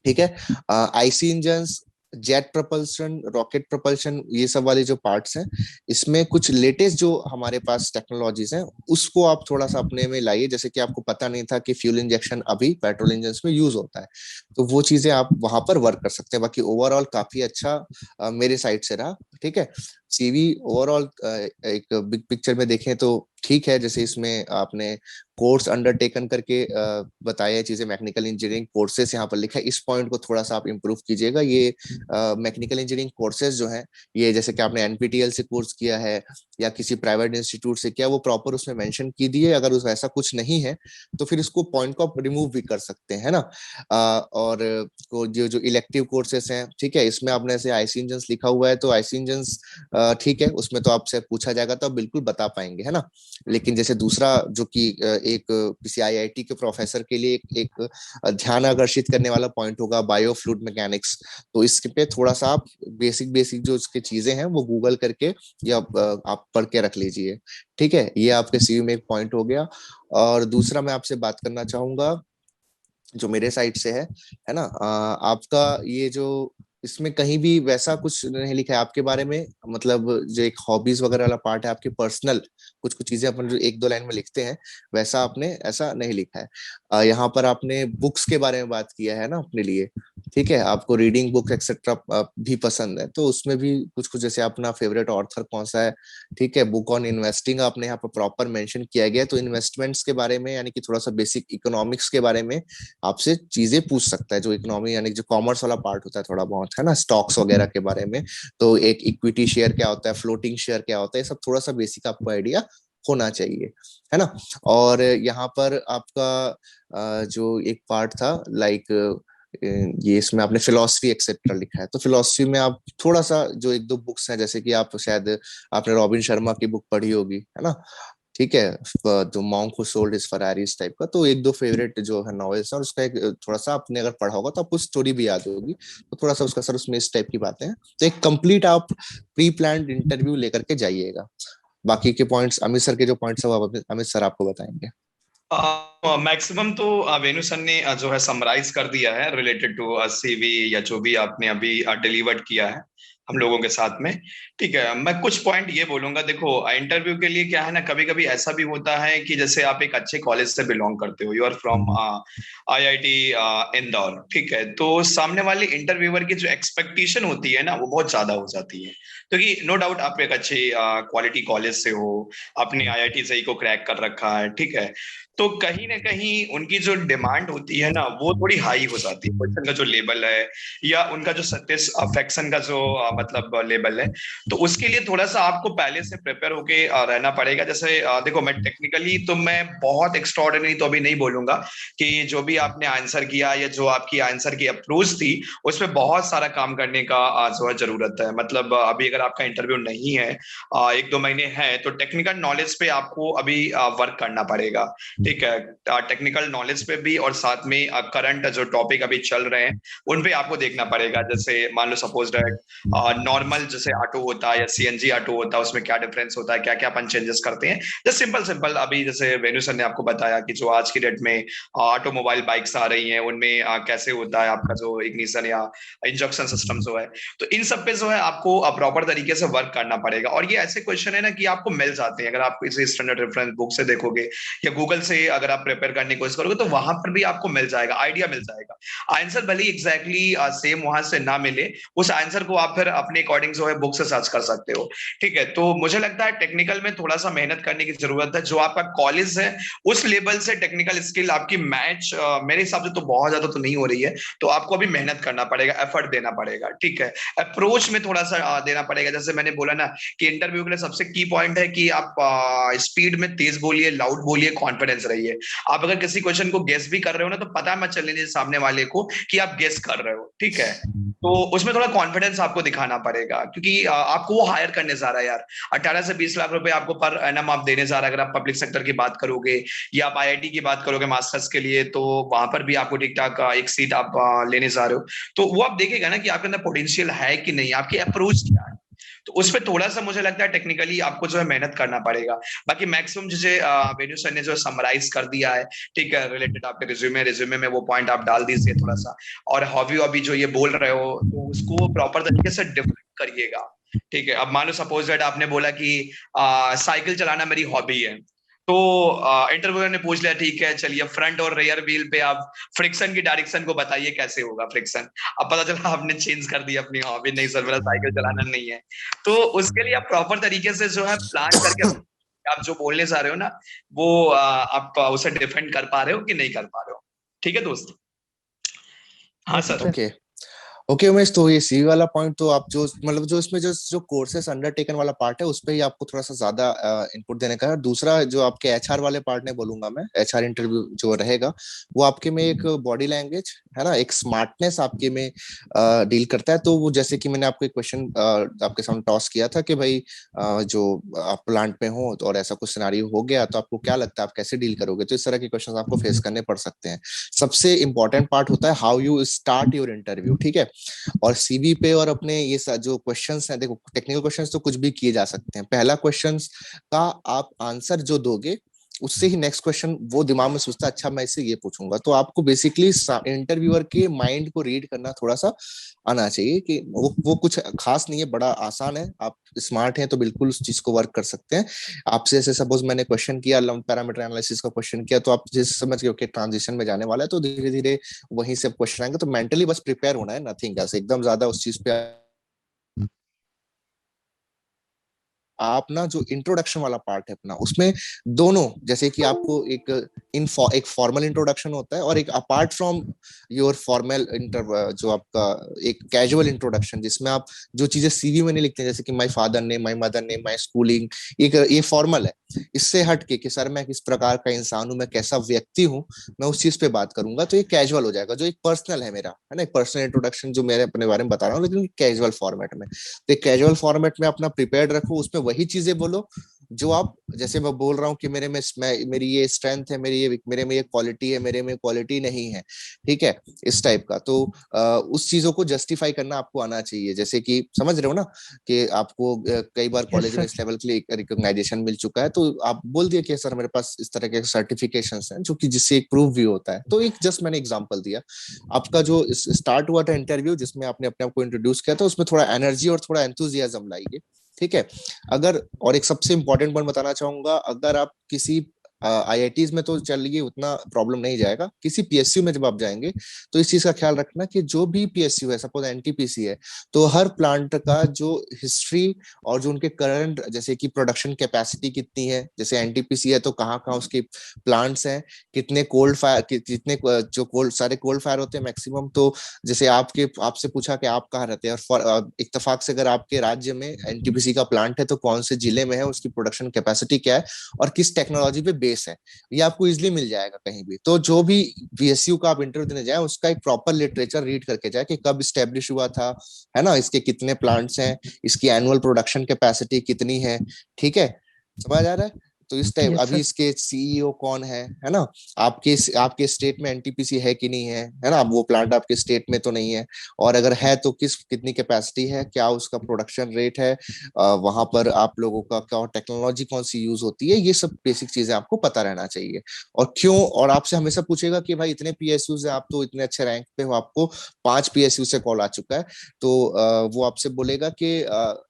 ठीक है। IC engines, jet propulsion, rocket propulsion, ये सब वाले जो पार्ट्स हैं, इसमें कुछ लेटेस्ट जो हमारे पास टेक्नोलॉजीज हैं उसको आप थोड़ा सा अपने में लाइए। जैसे कि आपको पता नहीं था कि फ्यूल इंजेक्शन अभी पेट्रोल इंजन में यूज होता है, तो वो चीजें आप वहां पर वर्क कर सकते हैं। बाकी ओवरऑल काफी अच्छा मेरे साइड से रहा, ठीक है। सीवी ओवरऑल एक बिग पिक्चर में देखें तो ठीक है, जैसे इसमें आपने कोर्स अंडरटेकन करके बताया चीजें, मैकेनिकल इंजीनियरिंग कोर्सेस यहाँ पर लिखा है, इस पॉइंट को थोड़ा सा आप इंप्रूव कीजिएगा। ये मैकेनिकल इंजीनियरिंग कोर्सेज जो हैं, ये जैसे कि आपने एनपीटीईएल से कोर्स किया है या किसी प्राइवेट इंस्टीट्यूट से किया, वो प्रॉपर उसमें मेंशन की दिए। अगर उस ऐसा कुछ नहीं है तो फिर इसको पॉइंट को आप रिमूव भी कर सकते हैं, है ना। और जो जो इलेक्टिव कोर्सेस हैं, ठीक है, इसमें आपने ऐसे आईसी इंजन लिखा हुआ है, तो आईसी इंजन ठीक है, उसमें तो आपसे पूछा जाएगा तो आप बिल्कुल बता पाएंगे, है ना। लेकिन जैसे दूसरा जो कि एक किसी आईआईटी के प्रोफेसर के लिए एक ध्यान आकर्षित करने वाला पॉइंट होगा, बायो फ्लूइड मैकेनिक्स, तो इसके पे थोड़ा सा आप बेसिक बेसिक जो उसके चीजें हैं वो गूगल करके या आप पढ़ के रख लीजिए, ठीक है। ये आपके सीवी में एक पॉइंट हो गया। और दूसरा मैं आपसे बात करना चाहूंगा जो मेरे साइड से है ना, आपका ये जो इसमें कहीं भी वैसा कुछ नहीं लिखा है आपके बारे में, मतलब जो एक हॉबीज वगैरह वाला पार्ट है आपके पर्सनल, कुछ कुछ चीजें अपन जो एक दो लाइन में लिखते हैं वैसा आपने ऐसा नहीं लिखा है। यहाँ पर आपने बुक्स के बारे में बात किया है ना अपने लिए, ठीक है, आपको रीडिंग बुक एक्सेट्रा भी पसंद है, तो उसमें भी कुछ कुछ जैसे अपना फेवरेट ऑथर कौन सा है, ठीक है। बुक ऑन इन्वेस्टिंग आपने यहाँ पर प्रॉपर मेंशन किया गया, तो इन्वेस्टमेंट्स के बारे में यानी कि थोड़ा सा बेसिक इकोनॉमिक्स के बारे में आपसे चीजें पूछ सकता है, जो इकोनॉमी यानी जो कॉमर्स वाला पार्ट होता है थोड़ा बहुत, है ना, स्टॉक्स वगैरह के बारे में। तो एक इक्विटी शेयर क्या होता है, फ्लोटिंग शेयर क्या होता है, ये सब थोड़ा सा बेसिक आपको आइडिया होना चाहिए, है ना। और यहाँ पर आपका जो एक पार्ट था लाइक ये इसमें आपने फिलोसफी एक्सेट्रा लिखा है, तो फिलोसफी में आप थोड़ा सा जो एक दो बुक्स हैं, जैसे कि आप शायद आपने रॉबिन शर्मा की बुक पढ़ी होगी, है ना? ठीक है, जो monk who sold his Ferrari इस टाइप का, तो एक दो फेवरेट जो है नॉवेल्स है, और उसका एक थोड़ा सा आपने अगर पढ़ा होगा तो आपको स्टोरी भी याद होगी, तो थोड़ा सा उसका सर उसमें इस टाइप की बातें हैं। तो एक कंप्लीट आप प्री प्लान्ड इंटरव्यू लेकर के जाइएगा। बाकी के पॉइंट्स अमित सर के जो पॉइंट्स है वो अमित सर आपको बताएंगे। मैक्सिमम तो वेणु सर ने जो है समराइज कर दिया है रिलेटेड टू सीवी, या जो भी आपने अभी डिलीवर्ड किया है हम लोगों के साथ में। ठीक है, मैं कुछ पॉइंट ये बोलूंगा। देखो, इंटरव्यू के लिए क्या है ना, कभी कभी ऐसा भी होता है कि जैसे आप एक अच्छे कॉलेज से बिलोंग करते हो, you are from IIT Indore, ठीक है, तो सामने वाले इंटरव्यूअर की जो एक्सपेक्टेशन होती है ना, वो बहुत ज्यादा हो जाती है, क्योंकि नो डाउट आप एक अच्छे क्वालिटी कॉलेज से हो, आपने आईआईटी सही को क्रैक कर रखा है, ठीक है, तो कहीं ना कहीं उनकी जो डिमांड होती है ना, वो थोड़ी हाई हो जाती है। क्वेश्चन का जो लेवल है, या उनका जो सेटिस्फेक्शन का जो मतलब लेवल है, तो उसके लिए थोड़ा सा आपको पहले से प्रिपेयर होके रहना पड़ेगा। जैसे देखो, मैं टेक्निकली तो मैं बहुत एक्स्ट्राऑर्डिनरी तो अभी नहीं बोलूंगा, कि जो भी आपने आंसर किया या जो आपकी आंसर की अप्रोच थी, उसमें बहुत सारा काम करने का जो है जरूरत है। मतलब अभी अगर आपका इंटरव्यू नहीं है, एक दो महीने हैं, तो टेक्निकल नॉलेज पे आपको अभी वर्क करना पड़ेगा। ठीक है, टेक्निकल नॉलेज पे भी, और साथ में करंट जो टॉपिक अभी चल रहे हैं उन पे आपको देखना पड़ेगा। जैसे मान लो सपोज दैट नॉर्मल जैसे ऑटो होता है या सीएनजी ऑटो होता है, उसमें क्या डिफरेंस होता है, क्या क्या अपन चेंजेस करते हैं। जस्ट सिंपल सिंपल अभी जैसे वेणु सर ने आपको बताया कि जो आज की डेट में ऑटोमोबाइल बाइक्स आ रही हैं, उनमें कैसे होता है आपका जो इग्निशन या इंजेक्शन सिस्टम जो है, तो इन सब पे जो है आपको प्रॉपर तरीके से वर्क करना पड़ेगा। और ये ऐसे क्वेश्चन है ना कि आपको मिल जाते हैं, अगर आप किसी स्टैंडर्ड रेफरेंस बुक से देखोगे या गूगल से अगर आप प्रिपेयर करने की कोशिश करोगे, तो वहां पर भी आपको मिल जाएगा, आइडिया मिल जाएगा। आंसर भले ही एग्जैक्टली सेम वहां से ना मिले, उस आंसर को आप फिर अपने अकॉर्डिंग जो है बुक से सर्च कर सकते हो। ठीक है, तो मुझे लगता है टेक्निकल में थोड़ा सा मेहनत करने की जरूरत है। जो आपका कॉलेज है उस लेवल से टेक्निकल स्किल आपकी मैच मेरे हिसाब से तो बहुत ज्यादा तो नहीं हो रही है, तो आपको अभी मेहनत करना पड़ेगा, एफर्ट देना पड़ेगा। ठीक है, अप्रोच में थोड़ा सा देना पड़ेगा। जैसे मैंने बोला ना कि इंटरव्यू के लिए सबसे की पॉइंट है कि आप स्पीड में तेज बोलिए, लाउड बोलिए, कॉन्फिडेंस रहिए। आप अगर किसी क्वेश्चन को गेस भी कर रहे हो ना, तो पता मत चलने दीजिए सामने वाले को कि आप गेस कर रहे हो। ठीक है, तो उसमें थोड़ा कॉन्फिडेंस आपको दिखाना पड़ेगा, क्योंकि आपको वो हायर करने जा रहा है यार। 18 से 20 लाख रुपए आपको पर एनम आप देने जा रहे हैं, अगर आप पब्लिक सेक्टर की बात करोगे या आप आईआईटी की बात करोगे मास्टर्स के लिए, तो वहां पर भी आपको ठीक ठाक एक सीट आप लेने जा रहे हो। तो वो आप देखेगा ना कि आपके अंदर पोटेंशियल है कि नहीं, आपकी अप्रोच क्या है। तो उस पर थोड़ा सा मुझे लगता है टेक्निकली आपको जो है मेहनत करना पड़ेगा। बाकी मैक्सिमम जैसे वेन्यू सर ने जो समराइज कर दिया है, ठीक है, रिलेटेड आपके रिज्यूमे में वो पॉइंट आप डाल दीजिए थोड़ा सा। और हॉबी हॉबी जो ये बोल रहे हो, तो उसको प्रॉपर तरीके से डिफाइन करिएगा। ठीक है, अब मान लो सपोज दैट आपने बोला कि साइकिल चलाना मेरी हॉबी है, तो इंटरव्यूअर ने पूछ लिया, ठीक है चलिए फ्रंट और रेयर व्हील पे आप फ्रिक्शन की डायरेक्शन को बताइए कैसे होगा फ्रिक्शन। अब पता चला आपने चेंज कर दिया अपनी हॉबी, नहीं सर मेरा साइकिल चलाना नहीं है। तो उसके लिए आप प्रॉपर तरीके से जो है प्लान करके आप जो बोलने जा रहे हो ना, वो आप उसे डिफेंड कर पा रहे हो कि नहीं कर पा रहे हो। ठीक है दोस्त? हाँ yes sir. Sir. Okay okay Umesh, तो ये सीवी वाला पॉइंट तो आप जो मतलब जो इसमें जो जो कोर्सेस अंडरटेकन वाला पार्ट है, उस पे ही आपको थोड़ा सा ज्यादा इनपुट देने का है। दूसरा जो आपके एचआर वाले पार्ट ने बोलूंगा मैं, एचआर इंटरव्यू जो रहेगा वो आपके में एक बॉडी लैंग्वेज है ना, एक स्मार्टनेस आपके में डील करता है। तो वो जैसे कि मैंने आपको एक क्वेश्चन आपके सामने टॉस किया था कि भाई जो आप प्लांट में हो तो और ऐसा कुछ सिनारियो हो गया, तो आपको क्या लगता है आप कैसे डील करोगे? तो इस तरह के क्वेश्चन आपको फेस करने पड़ सकते हैं। सबसे इंपॉर्टेंट पार्ट होता है how you start your interview. ठीक है, और सीवी पे और अपने ये जो क्वेश्चंस हैं, देखो टेक्निकल क्वेश्चंस तो कुछ भी किए जा सकते हैं। पहला क्वेश्चंस का आप आंसर जो दोगे, उससे ही नेक्स्ट क्वेश्चन वो दिमाग में सोचता है अच्छा मैं इससे ये पूछूंगा। तो आपको बेसिकली इंटरव्यूअर के माइंड को रीड करना थोड़ा सा आना चाहिए कि वो कुछ खास नहीं है, बड़ा आसान है। आप स्मार्ट हैं तो बिल्कुल उस चीज को वर्क कर सकते हैं। आपसे जैसे सपोज मैंने क्वेश्चन किया, पैरामीटर एनालिसिस का क्वेश्चन किया, तो आप जैसे समझ गए कि ट्रांजिशन में जाने वाला है, तो धीरे धीरे वहीं से क्वेश्चन आएंगे। तो मेंटली बस प्रिपेयर होना है, नथिंग एल्स। एकदम ज्यादा उस चीज पे आप ना जो इंट्रोडक्शन वाला पार्ट है अपना, उसमें दोनों, जैसे कि आपको एक फॉर्मल इंट्रोडक्शन होता है और एक अपार्ट फ्रॉम योर फॉर्मल जो आपका एक कैजुअल इंट्रोडक्शन, जिसमें आप जो चीजें सीवी में नहीं लिखते हैं, जैसे कि my father name, my mother name, my schooling, ये फॉर्मल है। इससे हट के कि सर मैं किस प्रकार का इंसान हूं, मैं कैसा व्यक्ति हूं, मैं उस चीज पे बात करूंगा, तो ये कैजुअल हो जाएगा, जो एक पर्सनल है मेरा, है ना, एक पर्सनल इंट्रोडक्शन जो मेरे अपने बारे में बता रहा हूँ, लेकिन कैजुअल फॉर्मेट में। तो एक कैजुअल फॉर्मेट में अपना प्रिपेयर्ड रखो, उसमें वही चीजें बोलो जो आप, जैसे मैं बोल रहा हूँ कि मेरी ये स्ट्रेंथ है, मेरे में ये क्वालिटी है, मेरे में क्वालिटी नहीं है, ठीक है, इस टाइप का। तो उस चीजों को जस्टिफाई करना आपको आना चाहिए, जैसे कि समझ रहे हो ना कि आपको कई बार यस कॉलेज में सर। इस लेवल के लिए रिकॉग्नाइजेशन मिल चुका है, तो आप बोल दिए कि सर मेरे पास इस तरह के सर्टिफिकेशंस हैं, जो कि जिससे एक प्रूफ भी होता है। तो एक जस्ट मैंने एग्जांपल दिया। आपका जो स्टार्ट हुआ था इंटरव्यू, जिसमें आपने अपने आप को इंट्रोड्यूस किया था, उसमें थोड़ा एनर्जी और थोड़ा एंथुजियाज्म लाइए, ठीक है। अगर, और एक सबसे इंपॉर्टेंट पॉइंट बताना चाहूंगा, अगर आप किसी आईआईटीज में तो चलिए उतना प्रॉब्लम नहीं जाएगा, किसी पीएसयू में जब आप जाएंगे तो इस चीज का ख्याल रखना कि जो भी पीएसयू है, सपोज एनटीपीसी है, तो हर प्लांट का जो हिस्ट्री और जो उनके करंट, जैसे कि प्रोडक्शन कैपेसिटी कितनी है, जैसे एनटीपीसी है तो कहाँ कहाँ उसके प्लांट्स हैं, कितने कोल्ड फायर, कितने जो सारे कोल्ड फायर होते हैं मैक्सिमम, तो जैसे आपसे पूछा कि आप कहाँ रहते हैं, और इत्तेफाक से अगर आपके राज्य में एनटीपीसी का प्लांट है तो कौन से जिले में है, उसकी प्रोडक्शन कैपेसिटी क्या है, और किस टेक्नोलॉजी पे बेस है, ये आपको इजिली मिल जाएगा कहीं भी। तो जो भी पीएसयू का आप इंटरव्यू देने जाए, उसका एक प्रॉपर लिटरेचर रीड करके जाए कि कब स्टेब्लिश हुआ था, है ना, इसके कितने प्लांट्स हैं, इसकी एनुअल प्रोडक्शन कैपेसिटी कितनी है, ठीक है, समझ आ रहा है। तो इस टाइप, यस अभी सर। इसके सीईओ कौन है ना, आपके स्टेट में एनटीपीसी है कि नहीं है ना, वो प्लांट आपके स्टेट में तो नहीं है, और अगर है तो कितनी कैपेसिटी है, क्या उसका प्रोडक्शन रेट है, वहां पर आप लोगों का क्या टेक्नोलॉजी कौन सी यूज होती है, ये सब बेसिक चीजें आपको पता रहना चाहिए। और क्यों, और आपसे हमेशा पूछेगा कि भाई इतने पीएसयू है, आप तो इतने अच्छे रैंक पे हो, आपको 5 पीएसयू से कॉल आ चुका है, तो वो आपसे बोलेगा कि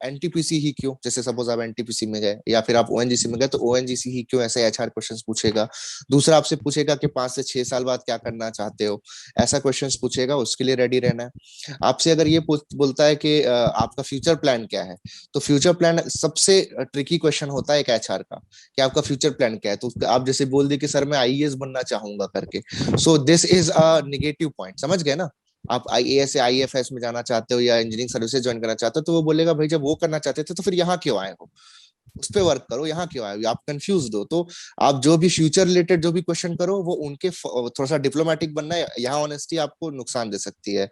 एनटीपीसी ही क्यों, जैसे सपोज आप एनटीपीसी में गए या फिर आप ओएनजीसी में गए, तो ओएनजीसी ही क्यों, ऐसे एचआर क्वेश्चंस पूछेगा। दूसरा आपसे पूछेगा कि 5 से 6 साल बाद क्या करना चाहते हो, ऐसा क्वेश्चंस पूछेगा, उसके लिए रेडी रहना है। आपसे अगर ये बोलता है कि आपका फ्यूचर प्लान क्या है, तो फ्यूचर प्लान सबसे ट्रिकी क्वेश्चन होता है एक एचआर का, कि आपका फ्यूचर प्लान क्या है। तो आप जैसे बोल दिए कि सर मैं आईएएस बनना चाहूंगा करके, so this is a negative point, समझ गए ना। आप आईएएस या आईएफएस में जाना चाहते हो या इंजीनियरिंग सर्विसेज ज्वाइन करना चाहते हो, तो वो बोलेगा भाई जब वो करना चाहते थे तो फिर यहाँ क्यों आए हो, उस पर वर्क करो, यहाँ क्यों आए हो, आप कंफ्यूज हो। तो आप जो भी फ्यूचर रिलेटेड जो भी क्वेश्चन करो, वो उनके थोड़ा सा डिप्लोमेटिक बनना है, यहाँ ऑनेस्टी आपको नुकसान दे सकती है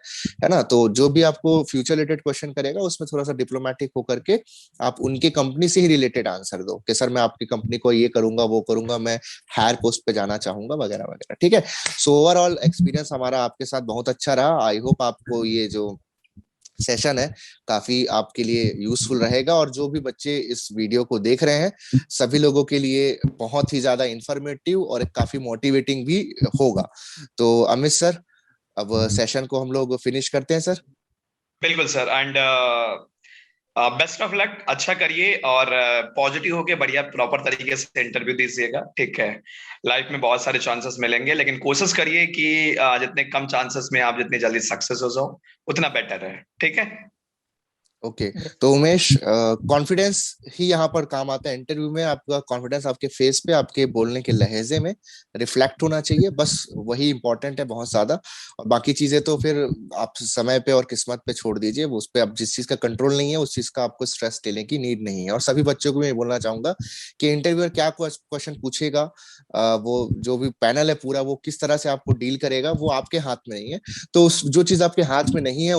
ना। तो जो भी आपको फ्यूचर रिलेटेड क्वेश्चन करेगा, उसमें थोड़ा सा डिप्लोमेटिक होकर के आप उनके कंपनी से ही रिलेटेड आंसर दो, कि सर मैं आपकी कंपनी को ये करूंगा, वो करूंगा, मैं हायर पोस्ट पे जाना चाहूंगा, वगैरह वगैरह, ठीक है। सो ओवरऑल एक्सपीरियंस हमारा आपके साथ बहुत अच्छा रहा। आई होप आपको ये जो सेशन है काफी आपके लिए यूजफुल रहेगा, और जो भी बच्चे इस वीडियो को देख रहे हैं, सभी लोगों के लिए बहुत ही ज्यादा इंफॉर्मेटिव और काफी मोटिवेटिंग भी होगा। तो अमित सर, अब सेशन को हम लोग फिनिश करते हैं सर। बिल्कुल sir, and best of luck, अच्छा करिए और पॉजिटिव होके बढ़िया प्रॉपर तरीके से इंटरव्यू दीजिएगा, ठीक है। लाइफ में बहुत सारे चांसेस मिलेंगे, लेकिन कोशिश करिए कि जितने कम चांसेस में आप जितनी जल्दी सक्सेस हो जाओ, उतना बेटर है, ठीक है। ओके। यस तो उमेश, कॉन्फिडेंस ही यहाँ पर काम आता है इंटरव्यू में। आपका कॉन्फिडेंस आपके फेस पे, आपके बोलने के लहजे में रिफ्लेक्ट होना चाहिए, बस वही इंपॉर्टेंट है बहुत ज्यादा। और बाकी चीजें तो फिर आप समय पे और किस्मत पे छोड़ दीजिए, उस पे आप जिस चीज का कंट्रोल नहीं है, उस चीज का आपको स्ट्रेस लेने की नीड नहीं है। और सभी बच्चों को मैं बोलना चाहूंगा कि इंटरव्यूअर क्या क्वेश्चन पूछेगा, वो जो भी पैनल है पूरा, वो किस तरह से आपको डील करेगा, वो आपके हाथ में नहीं है। तो जो चीज आपके हाथ में नहीं है,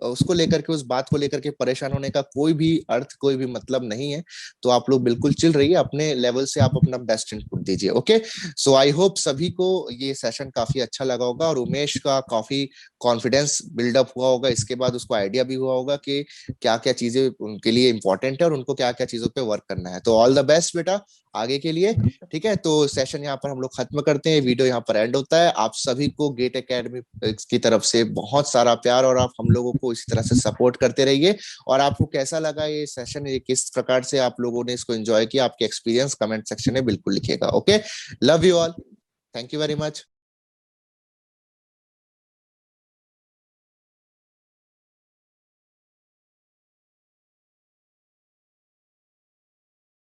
उसको लेकर के, उस बात को लेकर के परेशान होने का कोई भी अर्थ, कोई भी मतलब नहीं है। तो आप लोग बिल्कुल चिल रहिए, अपने लेवल से आप अपना बेस्ट इनपुट दीजिए। ओके। सो आई होप सभी को ये सेशन काफी अच्छा लगा होगा, और उमेश का काफी कॉन्फिडेंस बिल्डअप हुआ होगा, इसके बाद उसको आइडिया भी हुआ होगा कि क्या क्या चीजें उनके लिए इंपॉर्टेंट है और उनको क्या क्या चीजों पे वर्क करना है। तो ऑल द बेस्ट बेटा आगे के लिए, ठीक है। तो सेशन यहाँ पर हम लोग खत्म करते हैं, वीडियो यहाँ पर एंड होता है। आप सभी को गेट एकेडमी की तरफ से बहुत सारा प्यार, और आप हम लोगों को इसी तरह से सपोर्ट करते रहिए। और आपको कैसा लगा ये सेशन, ये किस प्रकार से आप लोगों ने इसको एंजॉय किया, आपके एक्सपीरियंस कमेंट सेक्शन में बिल्कुल लिखिएगा। Okay, love you all, thank you very much.